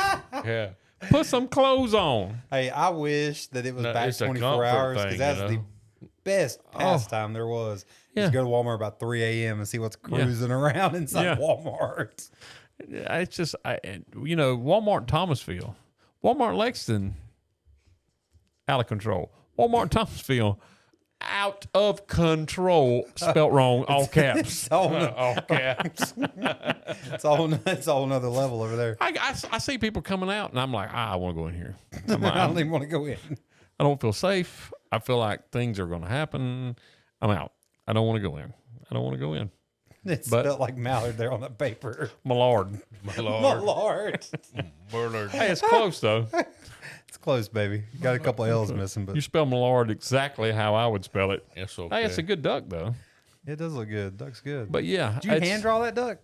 S2: Yeah.
S3: Put some clothes on.
S4: Hey, I wish that it was
S2: No,
S4: back
S2: it's a
S4: 24
S2: comfort
S4: hours
S2: thing,
S4: because that's
S2: you
S4: the
S2: know?
S4: best pastime there was.
S3: Yeah.
S4: Just go to Walmart about 3 a.m. and see what's cruising around inside
S3: Yeah.
S4: Walmart.
S3: It's just, Walmart Thomasville, Walmart Lexington, out of control. Walmart Thomasville, out of control. Spelt wrong, all caps.
S4: It's all,
S2: All caps.
S4: it's all another level over there.
S3: I see people coming out, and I'm like, I want to go in here. I'm like,
S4: I don't even want to go in.
S3: I don't feel safe. I feel like things are going to happen. I'm out. I don't want to go in. I don't want to go in.
S4: It
S3: But-
S4: spelled like Mallard there on the paper.
S3: My Lord.
S2: My
S4: My
S2: Lord.
S4: Lord.
S2: Murdered.
S3: Hey, it's close, though.
S4: It's close, baby. You got a couple L's missing, but
S3: You spell Millard exactly how I would spell it.
S2: It's okay.
S3: Hey, it's a good duck, though.
S4: it does look good. Duck's good.
S3: But yeah.
S4: Did you hand draw that duck?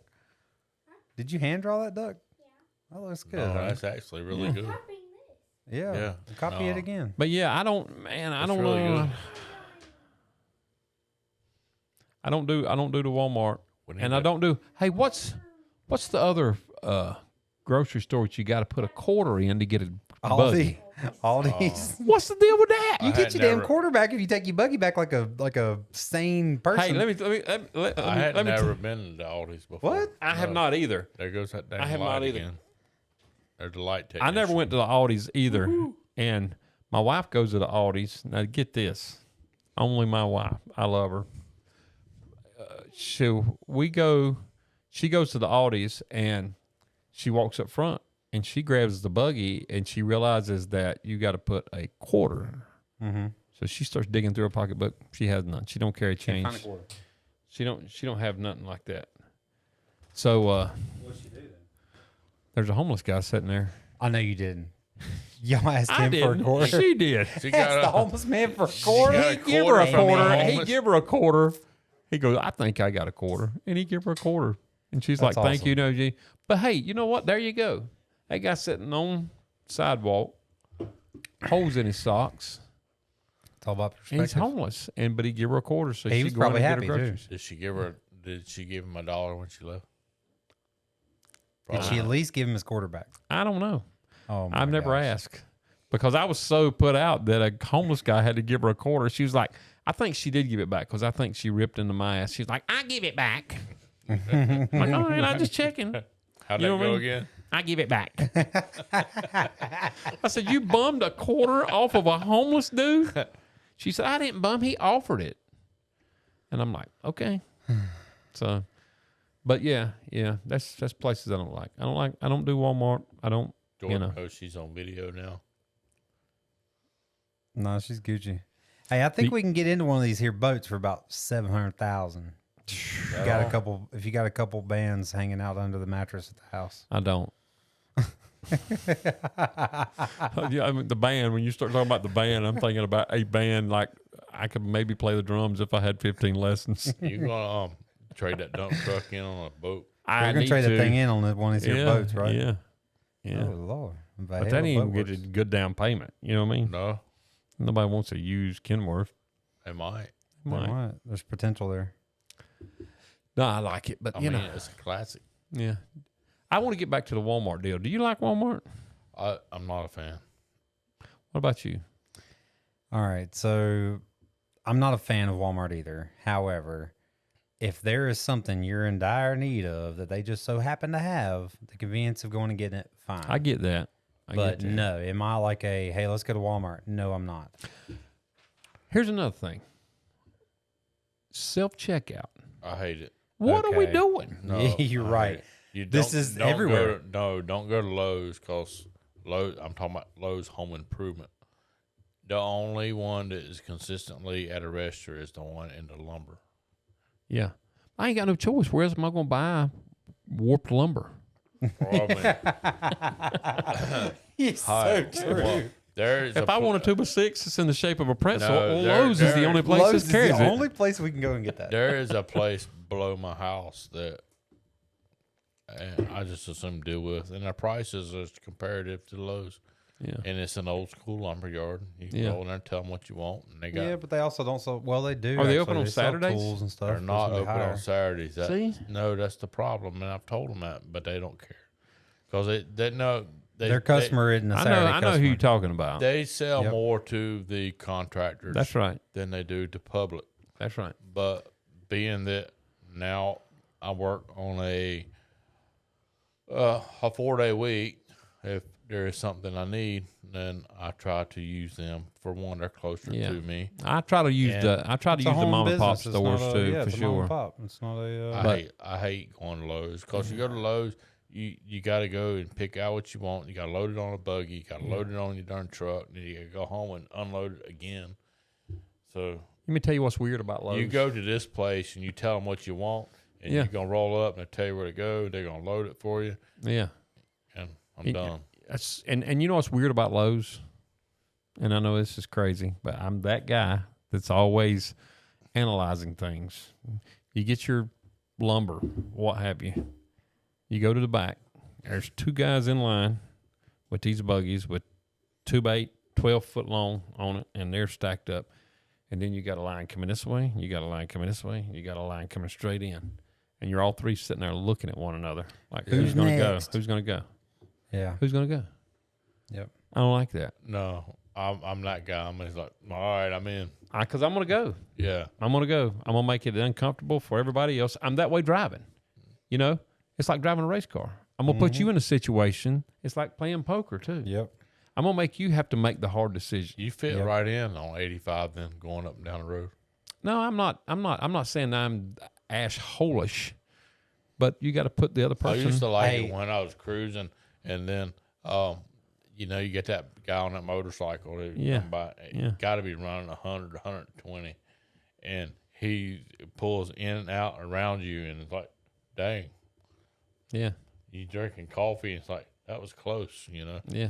S4: Did you hand draw that duck? Yeah. That looks good.
S2: No,
S4: huh?
S2: that's actually really good.
S4: Yeah.
S2: Yeah.
S4: Copy
S2: No.
S4: it again.
S3: But yeah, I don't
S2: really
S3: know.
S2: good.
S3: I don't do the Walmart,
S2: We need
S3: and I
S2: to-
S3: don't do. Hey, what's the other grocery store that you got to put a quarter in to get a buggy?
S4: Aldi's.
S3: What's the deal with that?
S4: You
S2: I
S4: get
S2: had
S4: your damn
S2: never-
S4: quarterback if you take your buggy back like a sane person.
S3: Hey, let
S2: I had
S3: me
S2: never been to Aldi's before.
S4: What?
S3: I have not either.
S2: There goes that damn
S3: I have
S2: light
S3: not either.
S2: again. There's the light
S3: I never went to the Aldi's either, and my wife goes to the Aldi's. Now get this, only my wife. I love her. She goes to the Aldi's and she walks up front and she grabs the buggy and she realizes that you got to put a quarter.
S4: Mm-hmm.
S3: So she starts digging through her pocketbook. She has none. She don't carry change.
S4: Find a quarter.
S3: She don't have nothing like that. So
S4: What'd she do then?
S3: there's a homeless guy sitting there.
S4: I know you didn't. Y'all asked
S3: I
S4: him for a
S3: didn't.
S4: quarter.
S3: She did.
S2: She
S4: Asked
S2: got
S4: the
S2: a,
S4: homeless man for a quarter.
S2: got a
S3: He give her a
S2: quarter from the
S3: quarter. He
S2: homeless-
S3: give her a quarter. He goes, I think I got a quarter. And he give her a quarter. And she's
S4: That's
S3: like, thank
S4: awesome.
S3: you, no G. But hey, you know what? There you go. That guy sitting on sidewalk, holes in his socks,
S4: It's all about
S3: and he's
S4: perspective.
S3: homeless. But he give her a quarter, so
S4: He
S3: she
S4: was
S3: go in
S4: probably
S3: and get her
S4: happy, too.
S3: groceries.
S2: Did she give her? Did she give him $1 when she left?
S4: Did she at least give him his quarterback?
S3: I don't know.
S4: Oh, my
S3: I've never
S4: gosh.
S3: asked because I was so put out that a homeless guy had to give her a quarter. She was like, I think she did give it back because I think she ripped into my ass. She's like, I give it back. I'm like, all right, I'm just checking.
S2: How'd
S3: You
S2: that
S3: know what I
S2: go
S3: mean?
S2: again?
S3: I give it back. I said, you bummed a quarter off of a homeless dude? She said, I didn't bum. He offered it. And I'm like, okay. So, but yeah, that's places I don't like. I don't do Walmart. I don't,
S2: Jordan knows she's on video now.
S4: No, she's Gucci. Hey, I think we can get into one of these here boats for about 700,000. If you got a couple bands hanging out under the mattress at the house.
S3: I don't. Yeah, I mean, the band, when you start talking about the band, I'm thinking about a band like I could maybe play the drums if I had 15 lessons.
S2: You gonna trade that dump truck in on a boat?
S3: I
S4: We're going to trade that thing in on one of these here boats, right?
S3: Yeah.
S4: Oh, Lord.
S3: But that ain't even get a good down payment. You know what I mean?
S2: No,
S3: Nobody wants to use Kenworth.
S2: they might.
S4: Right. There's potential there.
S3: No, I like it, but
S2: I
S3: you
S2: mean,
S3: know,
S2: it's a classic.
S3: yeah. I want to get back to the Walmart deal. Do you like Walmart?
S2: I'm not a fan.
S3: What about you?
S4: All right. So I'm not a fan of Walmart either. However, if there is something you're in dire need of that they just so happen to have, the convenience of going and getting it, fine.
S3: I get that.
S4: But no, am I like hey, let's go to Walmart? No, I'm not.
S3: Here's another thing. Self-checkout.
S2: I hate it.
S3: What are we
S4: Okay.
S3: doing?
S2: No,
S4: Yeah, you're
S2: I hate
S4: right.
S2: it. You
S4: This is everywhere.
S2: Don't go to Lowe's because Lowe's. I'm talking about Lowe's Home Improvement. The only one that is consistently at a register is the one in the lumber.
S3: Yeah. I ain't got no choice. Where else am I going to buy warped lumber?
S4: It's
S2: Hi. Well, there's
S3: If
S2: a
S3: I
S2: pl-
S3: want a 2x6 that's in the shape of a pretzel,
S2: No,
S3: Lowe's is the only place
S4: Lowe's
S3: that
S4: is
S3: carries
S4: the
S3: it.
S4: only place we can go and get that.
S2: there is a place below my house that I just assume deal with, and the prices are comparative to Lowe's.
S3: Yeah.
S2: And it's an old school lumber yard. You can
S3: Yeah.
S2: go in there and tell them what you want, and they got.
S4: Yeah, but they also don't sell. Well, they do.
S3: Are they
S4: actually.
S3: open on
S4: sell
S3: Saturdays?
S4: Tools and stuff.
S2: They're not
S4: Those will be
S2: open
S4: higher.
S2: on Saturdays.
S3: See?
S2: No, that's the problem, and I've told them that, but they don't care because they know
S4: Their customer isn't a Saturday
S3: I know who
S4: customer.
S3: you're talking about.
S2: They sell
S4: Yep.
S2: more to the contractors.
S3: That's right.
S2: Than they do to public.
S3: That's right.
S2: But being that now I work on a 4-day week, if there is something I need, then I try to use them. For one, they're closer
S3: Yeah.
S2: to me.
S3: I try to use
S2: And
S3: the
S4: It's a home
S3: mom and pop
S4: business. It's
S3: stores
S4: not a-
S3: too,
S4: yeah,
S3: for
S4: it's a mom
S3: sure.
S4: and pop. It's not a.
S2: I hate going to Lowe's because you go to Lowe's, you got to go and pick out what you want. You got to load it on a buggy. You got to load it on your darn truck. Then you got to go home and unload it again. So
S3: Let me tell you what's weird about Lowe's.
S2: you go to this place and you tell them what you want, and
S3: Yeah.
S2: you're gonna roll up and they tell you where to go. They're gonna load it for you,
S3: Yeah.
S2: and I'm done.
S3: That's and you know what's weird about Lowe's? And I know this is crazy, but I'm that guy that's always analyzing things. You get your lumber, what have you. You go to the back. There's two guys in line with these buggies with 2x8, 12 foot long on it, and they're stacked up. And then you got a line coming this way, you got a line coming this way, you got a line coming straight in. And you're all three sitting there looking at one another. Like, who's going to go?
S4: next?
S3: Who's going to go?
S4: Yeah.
S3: Who's going to go?
S4: Yep.
S3: I don't like that.
S2: No, I'm that guy. I'm just like, all right, I'm in.
S3: Because I'm going to go.
S2: Yeah,
S3: I'm going to go. I'm going to make it uncomfortable for everybody else. I'm that way driving. You know, it's like driving a race car. I'm going to put you in a situation. It's like playing poker too.
S4: Yep.
S3: I'm going to make you have to make the hard decision.
S2: you fit
S4: Yep.
S2: right in on 85, then going up and down the road.
S3: No, I'm not saying I'm assholish, but you got to put the other
S2: I
S3: person.
S2: used to like
S4: Hey.
S2: it when I was cruising, and then you know, you get that guy on that motorcycle. Who
S3: Yeah. Yeah.
S2: Got to be running 100, 120, and he pulls in and out around you, and it's like, dang,
S3: Yeah.
S2: you drinking coffee, and it's like, that was close, you know.
S3: Yeah.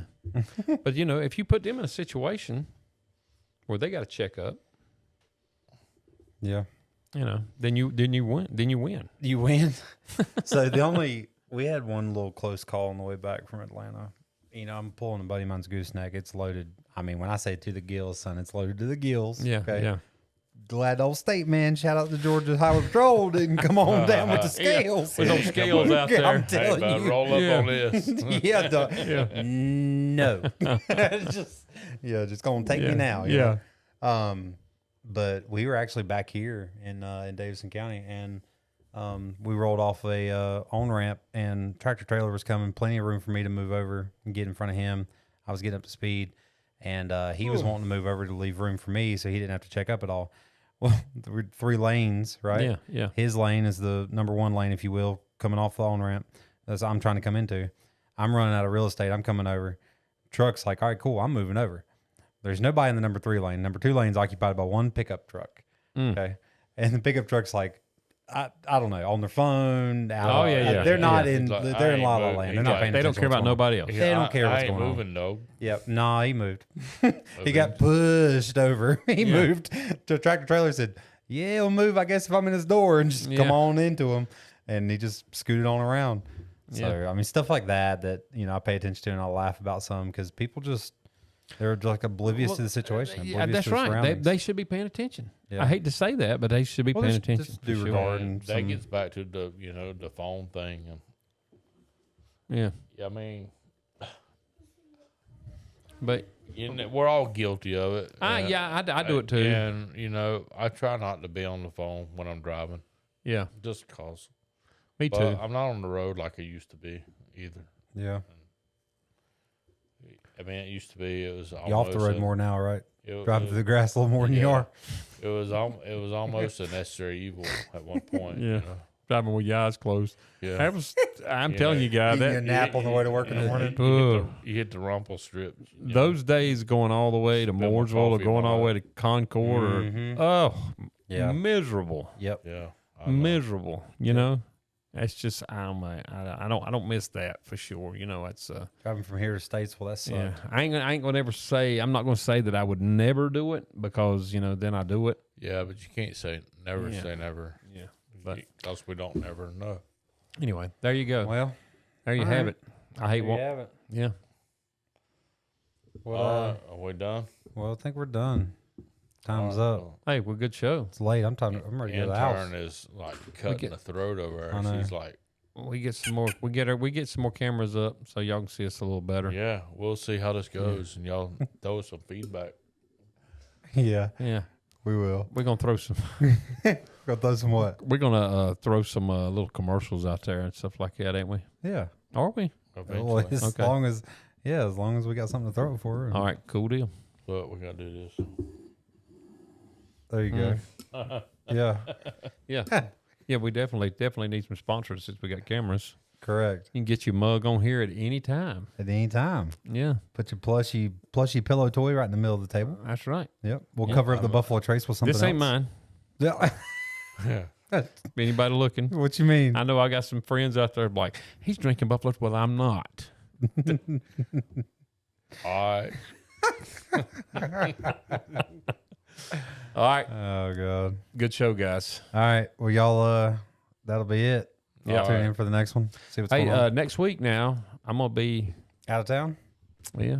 S3: But you know, if you put them in a situation where they got to check up,
S4: Yeah.
S3: you know, then you win. Then you win.
S4: You win. So we had one little close call on the way back from Atlanta. You know, I'm pulling a buddy of mine's gooseneck. It's loaded. I mean, when I say to the gills, son, it's loaded to the gills.
S3: Yeah.
S4: Okay.
S3: Yeah.
S4: glad old state man. Shout out to Georgia Highway Patrol. Didn't come on down with the scales.
S3: With those scales out there.
S4: I'm
S2: Hey,
S4: telling
S2: bud,
S4: you.
S2: roll up
S3: Yeah.
S2: on this.
S4: No. Just gonna take me now. you
S3: Yeah.
S4: know? But we were actually back here in Davidson County, and we rolled off a on ramp, and tractor trailer was coming. Plenty of room for me to move over and get in front of him. I was getting up to speed, and he was wanting to move over to leave room for me, so he didn't have to check up at all. Well, there were 3 lanes, right?
S3: Yeah, yeah.
S4: His lane is the number 1 lane, if you will, coming off the on ramp. That's I'm trying to come into. I'm running out of real estate. I'm coming over. Truck's like, all right, cool. I'm moving over. There's nobody in the number 3 lane. Number 2 lane's occupied by 1 pickup truck. Okay. And the pickup truck's like, I don't know, on their phone.
S3: Oh, yeah.
S4: They're not
S2: Yeah.
S4: in,
S2: He's like,
S4: they're in
S2: I
S4: La
S2: ain't
S4: La
S2: moving.
S4: Land.
S2: He's
S4: They're not
S2: like-
S4: paying
S3: They don't
S4: attention
S3: care
S4: to
S3: about
S4: what's going on.
S3: nobody else.
S4: They don't care
S2: I
S4: what's
S2: ain't
S4: going on.
S2: moving, no.
S4: Yep. Nah, he moved. He got pushed over. He moved. The tractor trailer said, yeah, he'll move, I guess, if I'm in his door, and just come on into him. And he just scooted on around. So, I mean, stuff like that, I pay attention to and I laugh about some because people just, they're like oblivious to the situation.
S3: Yeah,
S4: oblivious
S3: that's
S4: to the
S3: right.
S4: surroundings.
S3: They should be paying attention.
S4: Yeah.
S3: I hate to say that, but they should be
S4: Well,
S3: paying
S4: just-
S3: attention.
S4: just do
S3: for sure.
S4: regard.
S2: And that
S4: some-
S2: gets back to the the phone thing. And
S3: Yeah.
S2: I mean,
S3: But
S2: we're all guilty of it.
S3: yeah, I do it too.
S2: And I try not to be on the phone when I'm driving,
S3: Yeah.
S2: just cause.
S3: Me
S2: But
S3: too.
S2: I'm not on the road like I used to be either.
S4: Yeah.
S2: I mean, it used to be. It was
S4: You off the road more now, right?
S2: It,
S4: Driving through the grass a little more than you are.
S2: It was almost a necessary evil at one point.
S3: Yeah. Driving with your eyes closed.
S2: Yeah.
S3: That was. I'm telling you guys
S4: Eating a
S3: that
S4: nap on the way to work in the morning.
S2: You hit the rumple strip.
S3: those days going all the way to
S2: my
S3: Mooresville or
S2: coffee
S3: going
S2: and
S3: all the
S2: all
S3: way to Concord or
S4: Yeah.
S3: miserable.
S4: Yep.
S2: Yeah. I know.
S3: Miserable. You know? That's just I don't miss that for sure. It's
S4: Driving from here to Statesville, that sucked.
S3: yeah. I ain't gonna ever say I'm not gonna say that I would never do it because then I do it.
S2: Yeah, but you can't say never.
S3: Yeah.
S2: Say never.
S3: Yeah. But
S2: Because we don't never know.
S3: anyway, there you go.
S4: Well,
S3: There you
S4: all
S3: have
S4: right.
S3: it. I hate what.
S4: have it.
S3: Yeah.
S4: Well,
S2: Are we done?
S4: I think we're done. Time's up.
S3: Hey, we're good show.
S4: It's late. I'm ready to go to the house.
S2: Intern is like cutting
S3: get-
S2: the throat over
S4: I
S2: her.
S4: know.
S2: She's like,
S3: We get some more. We get some more cameras up so y'all can see us a little better.
S2: yeah, we'll see how this goes, and y'all throw us some feedback.
S4: Yeah,
S3: Yeah.
S4: we will.
S3: We're gonna throw some.
S4: Go throw some what?
S3: We're gonna throw some little commercials out there and stuff like that, ain't we?
S4: Yeah.
S3: Are we?
S2: Eventually,
S4: Well, as
S3: Okay.
S4: long as we got something to throw it for.
S3: All right. Cool deal.
S2: but we gotta do this.
S4: There you go. Yeah.
S3: Yeah. Yeah. We definitely need some sponsors since we got cameras.
S4: Correct.
S3: You can get your mug on here at any time.
S4: At any time.
S3: Yeah.
S4: Put your plushy pillow toy right in the middle of the table.
S3: That's right.
S4: Yep. We'll
S3: Yeah.
S4: cover up the Buffalo Trace with something
S3: This ain't
S4: else.
S3: mine.
S4: Yeah.
S2: Yeah,
S3: Anybody looking?
S4: What you mean?
S3: I know I got some friends out there like he's drinking Buffalo. Well, I'm not.
S2: all right.
S3: All right.
S4: Oh God.
S3: Good show, guys.
S4: All right. Well, y'all. That'll be it.
S3: Yeah.
S4: Tune in for the next one. See what's
S3: Hey,
S4: going on.
S3: next week now I'm gonna be.
S4: Out of town.
S3: Yeah.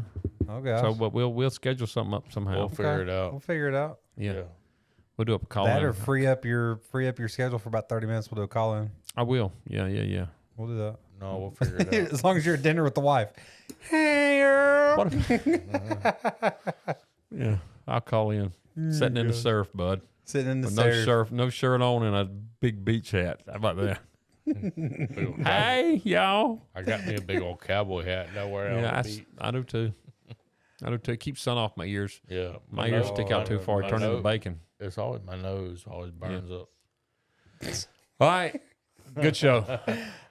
S4: Oh gosh.
S3: So, but we'll schedule something up somehow.
S2: We'll figure it out.
S4: We'll figure it out.
S3: Yeah. We'll do a call.
S4: That
S3: in.
S4: or free up your schedule for about 30 minutes. We'll do a call in.
S3: I will. Yeah.
S4: We'll do that.
S2: No, we'll figure it out.
S4: As long as you're at dinner with the wife. Hey, Earl.
S3: What if, yeah. I'll call in. Sitting in the surf, bud.
S4: Sitting in the
S3: With
S4: surf.
S3: no shirt on, and a big beach hat. How about that?
S2: Big old
S3: Hey, y'all.
S2: I got me a big old cowboy hat. Nowhere
S3: Yeah,
S2: on the beat.
S3: I do too. I do too. Keep sun off my ears.
S2: Yeah,
S3: My ears
S2: nose-
S3: stick out too far.
S2: my
S3: Turn into
S2: nose-
S3: bacon.
S2: It's always my nose always burns up.
S3: All right. Good show.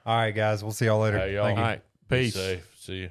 S4: All right, guys. We'll see y'all later.
S2: Hey, y'all.
S3: All right.
S2: Be
S3: Peace.
S2: safe. See you.